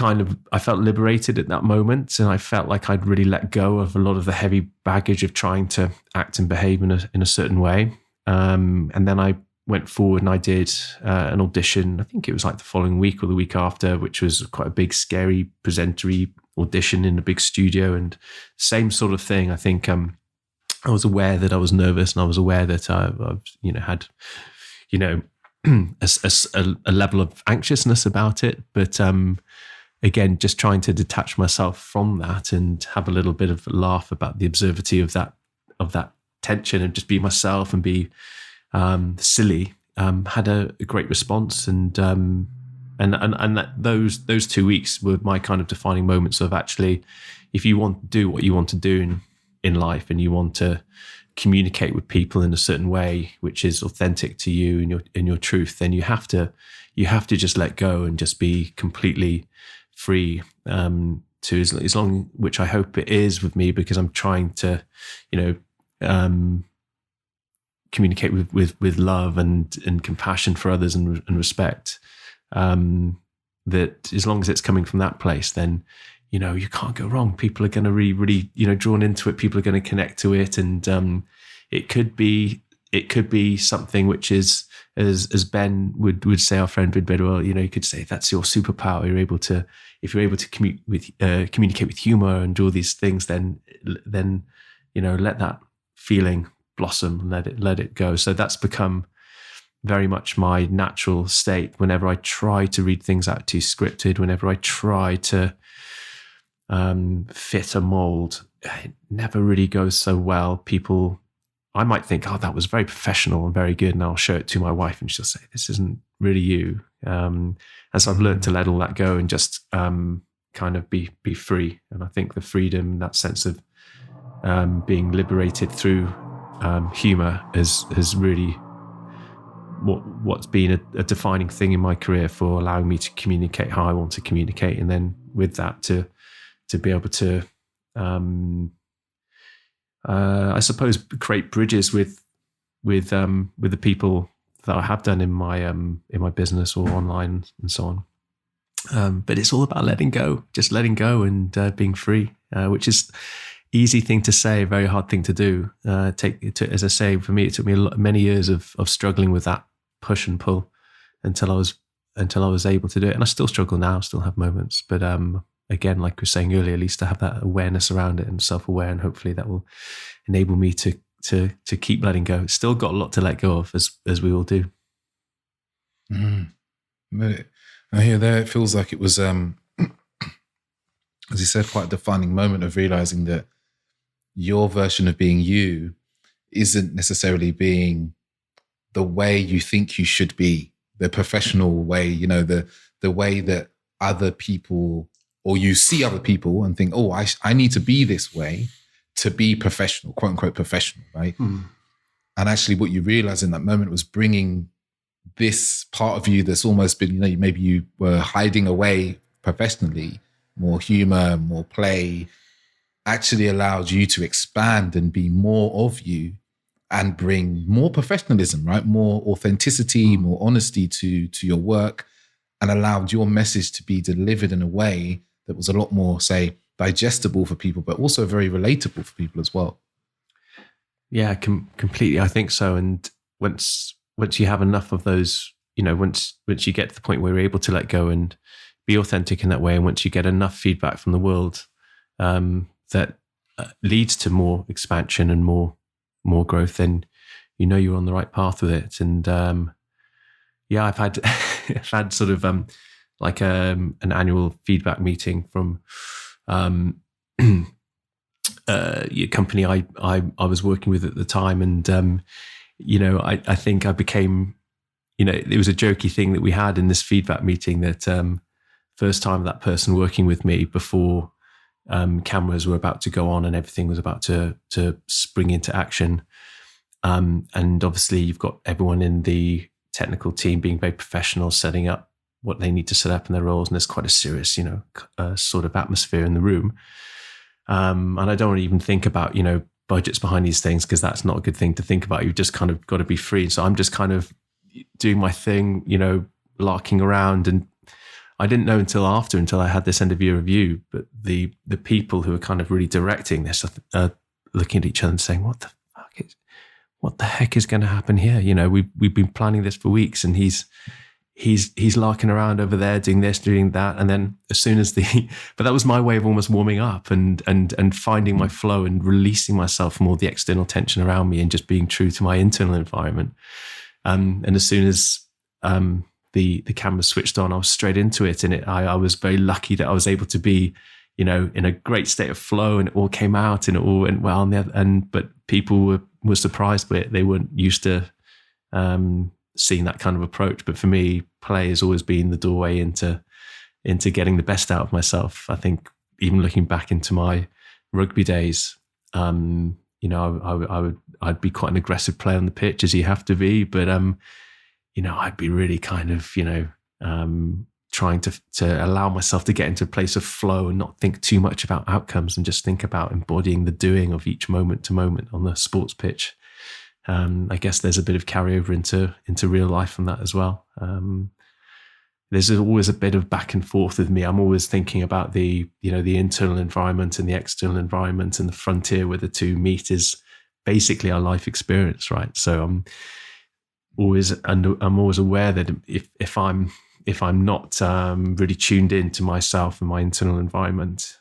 I felt liberated at that moment. And I felt like I'd really let go of a lot of the heavy baggage of trying to act and behave in a certain way. And then I went forward and I did an audition. I think it was like the following week or the week after, which was quite a big, scary, presentery audition in a big studio. And same sort of thing. I think I was aware that I was nervous, and I was aware that I had, a level of anxiousness about it. But again, just trying to detach myself from that and have a little bit of a laugh about the absurdity of that tension, and just be myself and be silly, had a great response. And that those 2 weeks were my kind of defining moments of, actually, if you want to do what you want to do in life, and you want to communicate with people in a certain way which is authentic to you and your truth, then you have to just let go and just be completely free, to as long, which I hope it is with me, because I'm trying to communicate with love and compassion for others and respect, that as long as it's coming from that place, then you can't go wrong. People are going to really drawn into it. People are going to connect to it, and it could be something which is, as Ben would say, our friend Bidwell, you could say that's your superpower. If you're able to communicate with humor and do all these things, then let that feeling blossom, let it go. So that's become very much my natural state. Whenever I try to read things out too scripted, whenever I try to fit a mold, it never really goes so well. People I might think, oh, that was very professional and very good, and I'll show it to my wife, and she'll say, this isn't really you. And so I've learned to let all that go and just kind of be free. And I think the freedom, that sense of being liberated through humor has really what's been a defining thing in my career for allowing me to communicate how I want to communicate, and then with that to be able to I suppose create bridges with the people that I have done in my business or online and so on. But it's all about letting go, just letting go and being free, which is easy thing to say, very hard thing to do. As I say, for me, it took me many years of struggling with that push and pull until I was able to do it. And I still struggle now, still have moments. But again, like we were saying earlier, at least I have that awareness around it and self-aware, and hopefully that will enable me to keep letting go. Still got a lot to let go of, as we all do. I hear there, it feels like it was, as you said, quite a defining moment of realizing that your version of being you isn't necessarily being the way you think you should be, the professional way, the way that other people, or you see other people and think, oh, I need to be this way to be professional, quote unquote professional, right? And actually what you realize in that moment was bringing this part of you that's almost been, maybe you were hiding away professionally, more humor, more play, actually allowed you to expand and be more of you and bring more professionalism, right? More authenticity, more honesty to your work, and allowed your message to be delivered in a way that was a lot more, say, digestible for people, but also very relatable for people as well. Yeah, completely. I think so. And once you have enough of those, once you get to the point where you're able to let go and be authentic in that way, and once you get enough feedback from the world, that leads to more expansion and more growth, then you're on the right path with it. And I've had I've had sort of like an annual feedback meeting from a company I was working with at the time, and I think I became, it was a jokey thing that we had in this feedback meeting that first time that person working with me before cameras were about to go on and everything was about to spring into action. And obviously you've got everyone in the technical team being very professional, setting up what they need to set up in their roles. And there's quite a serious, sort of atmosphere in the room. And I don't even think about, budgets behind these things, because that's not a good thing to think about. You've just kind of got to be free. So I'm just kind of doing my thing, larking around. And I didn't know until I had this end of year review, but the people who are kind of really directing this are looking at each other and saying, what the heck is going to happen here? We've been planning this for weeks, and he's larking around over there doing this, doing that. And then as soon as but that was my way of almost warming up and finding my flow and releasing myself from all the external tension around me and just being true to my internal environment. And as soon as the camera switched on, I was straight into it. And I was very lucky that I was able to be, in a great state of flow, and it all came out and it all went well. But people were surprised by it. They weren't used to seeing that kind of approach. But for me, play has always been the doorway into getting the best out of myself. I think even looking back into my rugby days, I'd be quite an aggressive player on the pitch, as you have to be. But I'd be really kind of trying to allow myself to get into a place of flow and not think too much about outcomes, and just think about embodying the doing of each moment to moment on the sports pitch. I guess there's a bit of carryover into real life from that as well. There's always a bit of back and forth with me. I'm always thinking about the internal environment and the external environment, and the frontier where the two meet is basically our life experience, right? So I'm always aware that if I'm not really tuned into myself and my internal environment,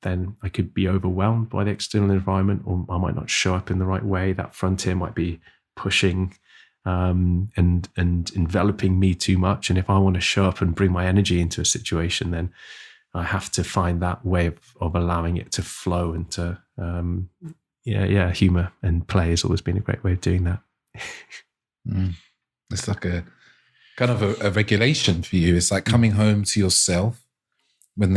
then I could be overwhelmed by the external environment, or I might not show up in the right way. That frontier might be pushing and enveloping me too much. And if I want to show up and bring my energy into a situation, then I have to find that way of allowing it to flow and to humor and play has always been a great way of doing that. It's like a kind of a regulation for you. It's like coming home to yourself when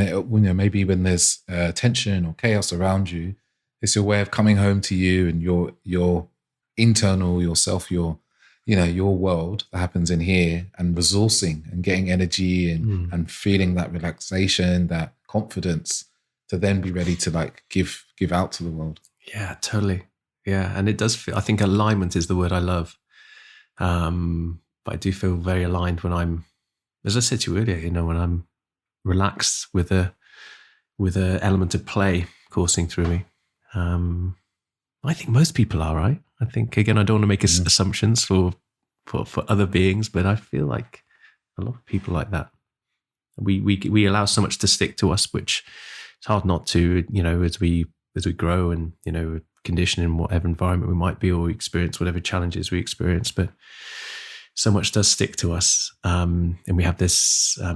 maybe when there's tension or chaos around you. It's your way of coming home to you and your internal yourself, your world that happens in here, and resourcing and getting energy and feeling that relaxation, that confidence to then be ready to like give out to the world. Yeah, totally. Yeah, and it does feel, I think alignment is the word I love. But I do feel very aligned when I'm, as I said to you earlier, when I'm relaxed with a element of play coursing through me. I think most people are, right? I think, again, I don't want to make assumptions for other beings, but I feel like a lot of people like that. We allow so much to stick to us, which it's hard not to, as we grow and, condition in whatever environment we might be, or experience whatever challenges we experience. But so much does stick to us. And we have this, I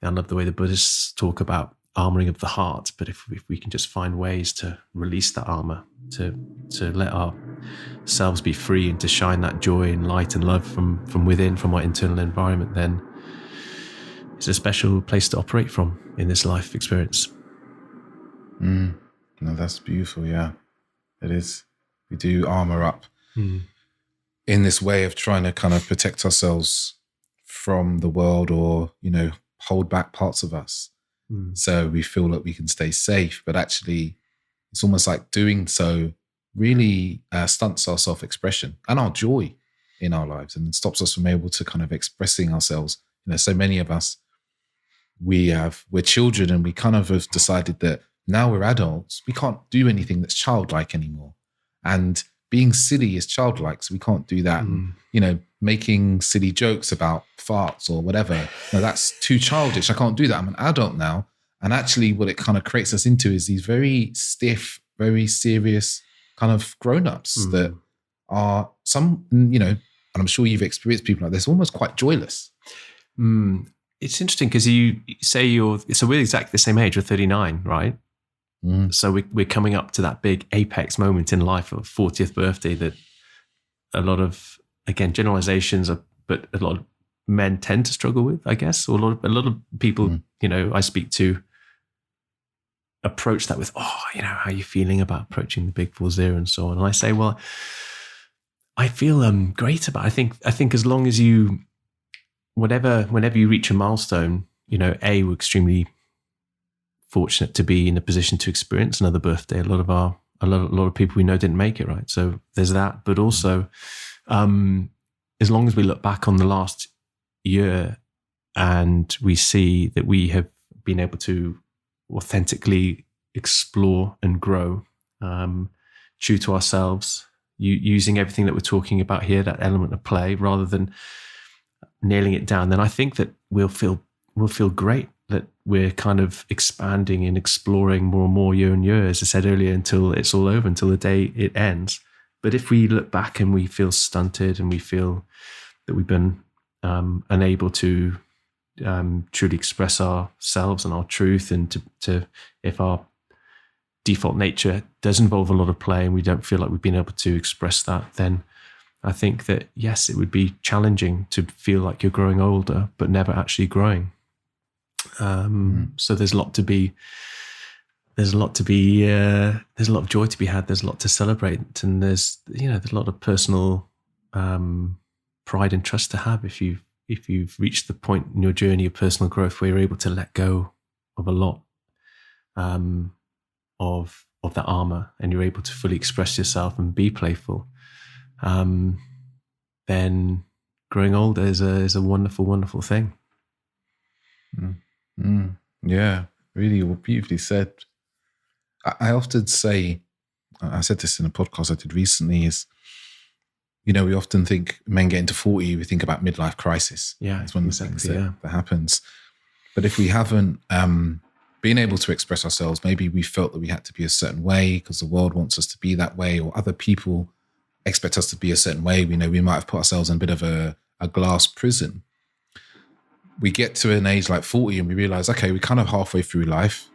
love the way the Buddhists talk about armoring of the heart, but if we can just find ways to release that armor, to let ourselves be free and to shine that joy and light and love from within, from our internal environment, then it's a special place to operate from in this life experience. No, that's beautiful. Yeah, it is. We do armor up in this way of trying to kind of protect ourselves from the world, or, hold back parts of us. So we feel like we can stay safe, but actually it's almost like doing so really stunts our self-expression and our joy in our lives, and stops us from able to kind of expressing ourselves. So many of us, we're children, and we kind of have decided that now we're adults, we can't do anything that's childlike anymore. And being silly is childlike, so we can't do that. Making silly jokes about farts or whatever, that's too childish. I can't do that. I'm an adult now. And actually what it kind of creates us into is these very stiff, very serious kind of grown-ups that are and I'm sure you've experienced people like this, almost quite joyless. It's interesting because you say so we're exactly the same age. We're 39, right? So we're coming up to that big apex moment in life of 40th birthday that a lot of, again, generalizations but a lot of men tend to struggle with, I guess, or a lot of people, I speak to approach that with, how are you feeling about approaching the big 40 and so on? And I say, well, I feel great about it. I think as long as you, whenever you reach a milestone, we're extremely fortunate to be in a position to experience another birthday. A lot of people we know didn't make it, right? So there's that, but also, as long as we look back on the last year and we see that we have been able to authentically explore and grow, true to ourselves, using everything that we're talking about here, that element of play, rather than nailing it down, then I think that we'll feel great that we're kind of expanding and exploring more and more year on year, as I said earlier, until it's all over, until the day it ends. But if we look back and we feel stunted and we feel that we've been unable to truly express ourselves and our truth, and to if our default nature does involve a lot of play and we don't feel like we've been able to express that, then I think that, yes, it would be challenging to feel like you're growing older, but never actually growing. So there's a lot of joy to be had. There's a lot to celebrate, and there's a lot of personal pride and trust to have if you've reached the point in your journey of personal growth where you're able to let go of a lot of that armor, and you're able to fully express yourself and be playful. Then growing older is a wonderful, wonderful thing. Yeah, really beautifully said. I often say, I said this in a podcast I did recently, is, we often think men get into 40, we think about midlife crisis. Yeah, it's one of the things that happens. But if we haven't been able to express ourselves, maybe we felt that we had to be a certain way because the world wants us to be that way, or other people expect us to be a certain way. We might have put ourselves in a bit of a glass prison. We get to an age like 40 and we realize, okay, we're kind of halfway through life,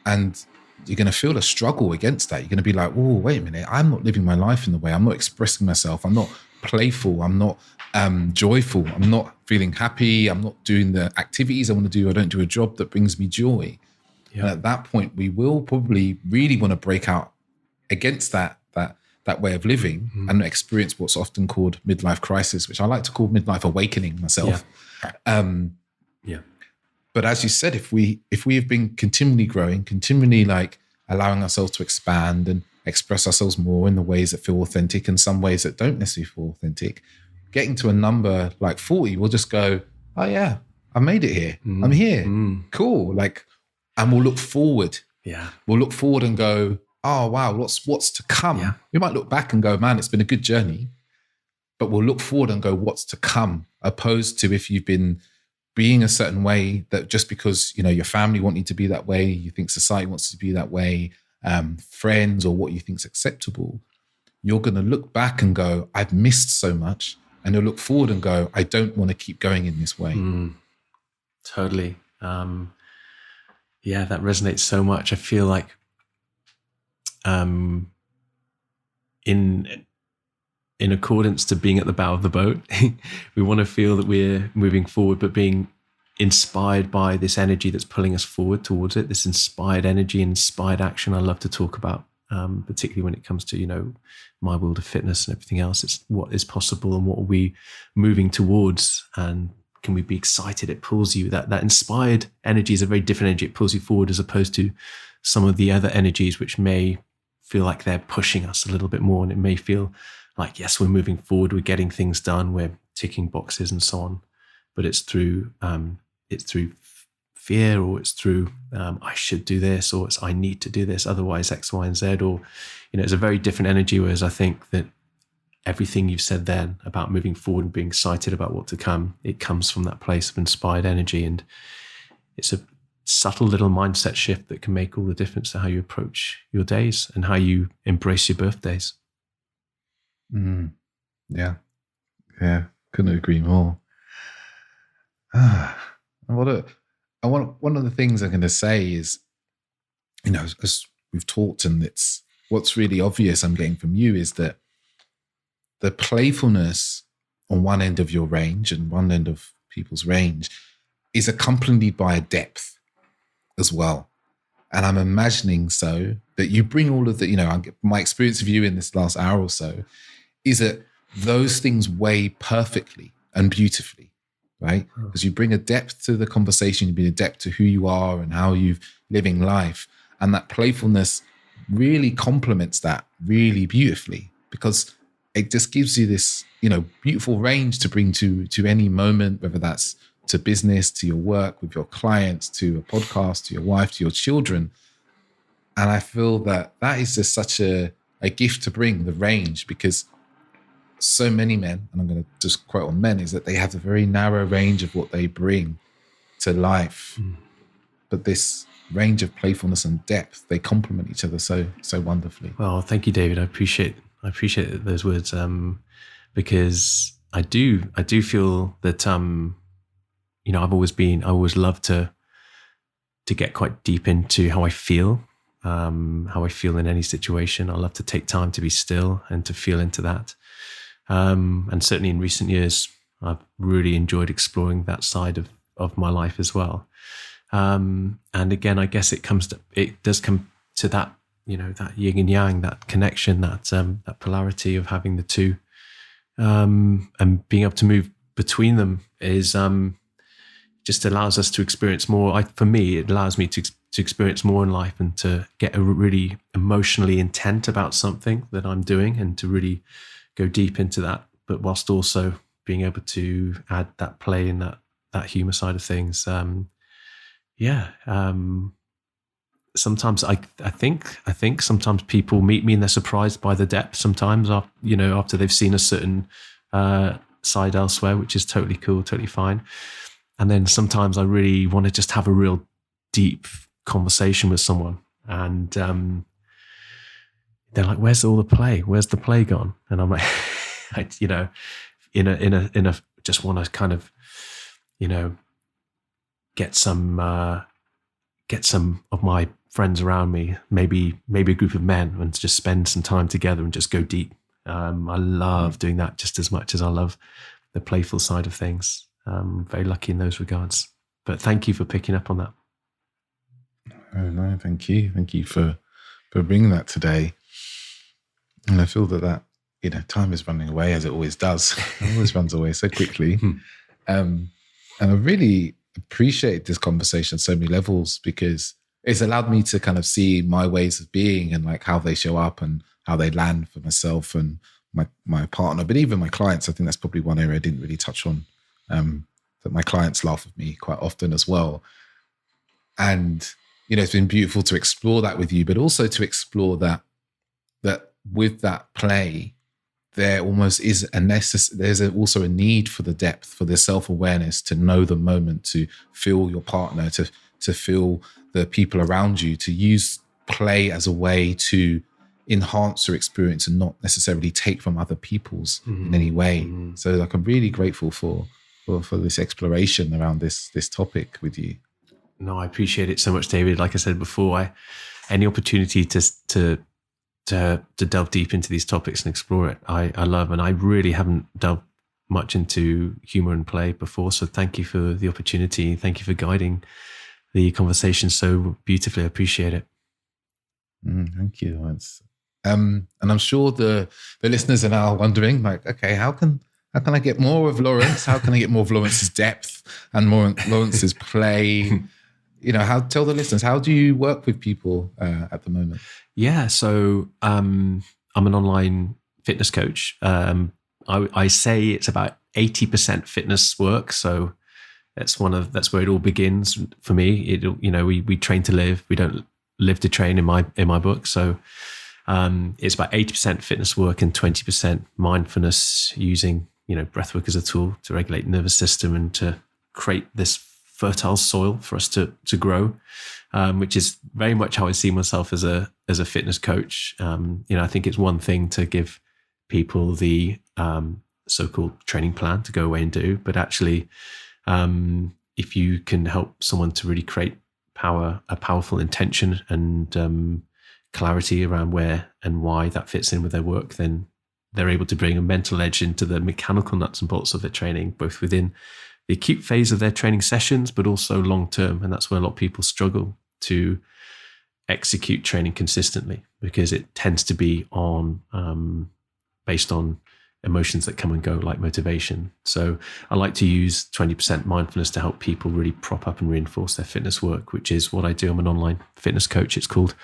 and you're going to feel a struggle against that. You're going to be like, oh, wait a minute, I'm not living my life in the way. I'm not expressing myself. I'm not playful. I'm not joyful. I'm not feeling happy. I'm not doing the activities I want to do. I don't do a job that brings me joy. Yeah. And at that point, we will probably really want to break out against that way of living and experience what's often called midlife crisis, which I like to call midlife awakening myself. Yeah. But as you said, if we have been continually growing, continually like allowing ourselves to expand and express ourselves more in the ways that feel authentic and some ways that don't necessarily feel authentic, getting to a number like 40, we'll just go, oh yeah, I made it here. I'm here. Cool. Like, and we'll look forward. Yeah. We'll look forward and go, oh wow, what's to come? Yeah. We might look back and go, man, it's been a good journey. But we'll look forward and go, what's to come? Opposed to if you've been being a certain way, that just because, you know, your family want you to be that way, you think society wants to be that way, friends or what you think's acceptable, you're going to look back and go, I've missed so much. And you'll look forward and go, I don't want to keep going in this way. Totally. Yeah, that resonates so much. I feel like in accordance to being at the bow of the boat, we want to feel that we're moving forward, but being inspired by this energy that's pulling us forward towards it, this inspired energy, inspired action I love to talk about, particularly when it comes to, you know, my world of fitness and everything else. It's what is possible and what are we moving towards, and can we be excited? It pulls you. That inspired energy is a very different energy. It pulls you forward as opposed to some of the other energies which may feel like they're pushing us a little bit more, and it may feel like, yes, we're moving forward, we're getting things done, we're ticking boxes and so on, but it's through fear, or it's through I should do this, or it's I need to do this, otherwise X, Y, and Z, or, you know, it's a very different energy. Whereas I think that everything you've said then about moving forward and being excited about what to come, it comes from that place of inspired energy, and it's a subtle little mindset shift that can make all the difference to how you approach your days and how you embrace your birthdays. Yeah, couldn't agree more. One of the things I'm going to say is, you know, as we've talked, and it's what's really obvious I'm getting from you is that the playfulness on one end of your range and one end of people's range is accompanied by a depth as well. And I'm imagining so that you bring all of the, you know, my experience of you in this last hour or so is that those things weigh perfectly and beautifully, right? Because you bring a depth to the conversation, you bring a depth to who you are and how you're living life. And that playfulness really complements that really beautifully, because it just gives you this, you know, beautiful range to bring to any moment, whether that's to business, to your work, with your clients, to a podcast, to your wife, to your children. And I feel that is just such a gift to bring, the range, because so many men, and I'm going to just quote on men, is that they have a very narrow range of what they bring to life. But this range of playfulness and depth, they complement each other so wonderfully. Well, thank you, David. I appreciate those words, because I do feel that, you know, I always loved to get quite deep into how I feel in any situation. I love to take time to be still and to feel into that. And certainly in recent years, I've really enjoyed exploring that side of my life as well. And again, I guess it does come to that, you know, that yin and yang, that connection, that polarity of having the two, and being able to move between them is just allows us to experience more. For me, it allows me to experience more in life and to get really emotionally intent about something that I'm doing and to really go deep into that, but whilst also being able to add that play and that humor side of things. Sometimes I think sometimes people meet me and they're surprised by the depth sometimes, after they've seen a certain side elsewhere, which is totally cool, totally fine. And then sometimes I really want to just have a real deep conversation with someone, and they're like, "Where's all the play? Where's the play gone?" And I'm like, in a just want to kind of, you know, get some of my friends around me, maybe a group of men, and just spend some time together and just go deep. I love doing that just as much as I love the playful side of things. Very lucky in those regards. But thank you for picking up on that. Oh, no, thank you. Thank you for bringing that today. And I feel that time is running away, as it always does. It always runs away so quickly. And I really appreciate this conversation on so many levels, because it's allowed me to kind of see my ways of being and like how they show up and how they land for myself and my partner, but even my clients. I think that's probably one area I didn't really touch on, that my clients laugh at me quite often as well. And, it's been beautiful to explore that with you, but also to explore that with that play, there almost is there's also a need for the depth, for the self-awareness, to know the moment, to feel your partner, to feel the people around you, to use play as a way to enhance your experience and not necessarily take from other people's in any way. So like, I'm really grateful for this exploration around this topic with you. No, I appreciate it so much, David. Like I said before, any opportunity to delve deep into these topics and explore it, I love. And I really haven't delved much into humor and play before. So thank you for the opportunity. Thank you for guiding the conversation so beautifully. I appreciate it. Thank you. And I'm sure the listeners are now wondering, like, okay, how can I get more of Lawrence? How can I get more of Lawrence's depth and more of Lawrence's play? Tell the listeners, how do you work with people at the moment? Yeah, so I'm an online fitness coach. I say it's about 80% fitness work. So that's where it all begins for me. We train to live. We don't live to train in my book. So it's about 80% fitness work and 20% mindfulness, using breathwork as a tool to regulate the nervous system and to create this fertile soil for us to grow, which is very much how I see myself as a fitness coach. I think it's one thing to give people the so-called training plan to go away and do, but actually, if you can help someone to really create a powerful intention and clarity around where and why that fits in with their work, then they're able to bring a mental edge into the mechanical nuts and bolts of their training, both within the acute phase of their training sessions, but also long term. And that's where a lot of people struggle to execute training consistently, because it tends to be based on emotions that come and go, like motivation. So I like to use 20% mindfulness to help people really prop up and reinforce their fitness work, which is what I do. I'm an online fitness coach. It's called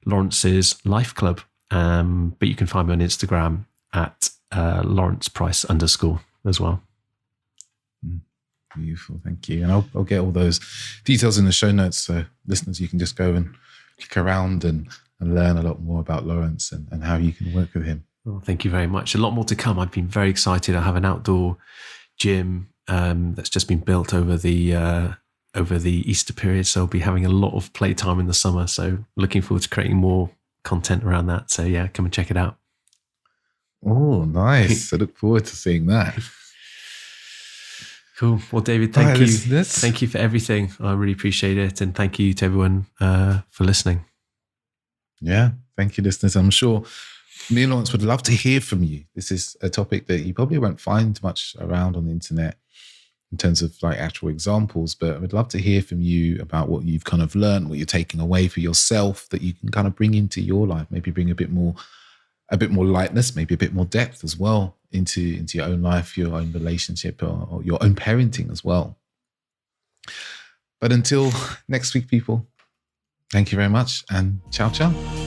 Lawrence's Life Club. But you can find me on Instagram at @LawrencePrice_ as well. Beautiful, thank you. And I'll get all those details in the show notes, so listeners, you can just go and click around and learn a lot more about Lawrence and how you can work with him. Well, thank you very much. A lot more to come. I've been very excited. I have an outdoor gym that's just been built over the Easter period, so I'll be having a lot of playtime in the summer. So looking forward to creating more content around that. So yeah, come and check it out. Oh, nice. I look forward to seeing that. Cool. Well, David, thank you. Thank you for everything. I really appreciate it. And thank you to everyone for listening. Yeah. Thank you, listeners. I'm sure me and Lawrence would love to hear from you. This is a topic that you probably won't find much around on the internet in terms of like actual examples, but I would love to hear from you about what you've kind of learned, what you're taking away for yourself that you can kind of bring into your life, maybe bring a bit more lightness, maybe a bit more depth as well into your own life, your own relationship, or your own parenting as well. But until next week, people, thank you very much, and ciao, ciao.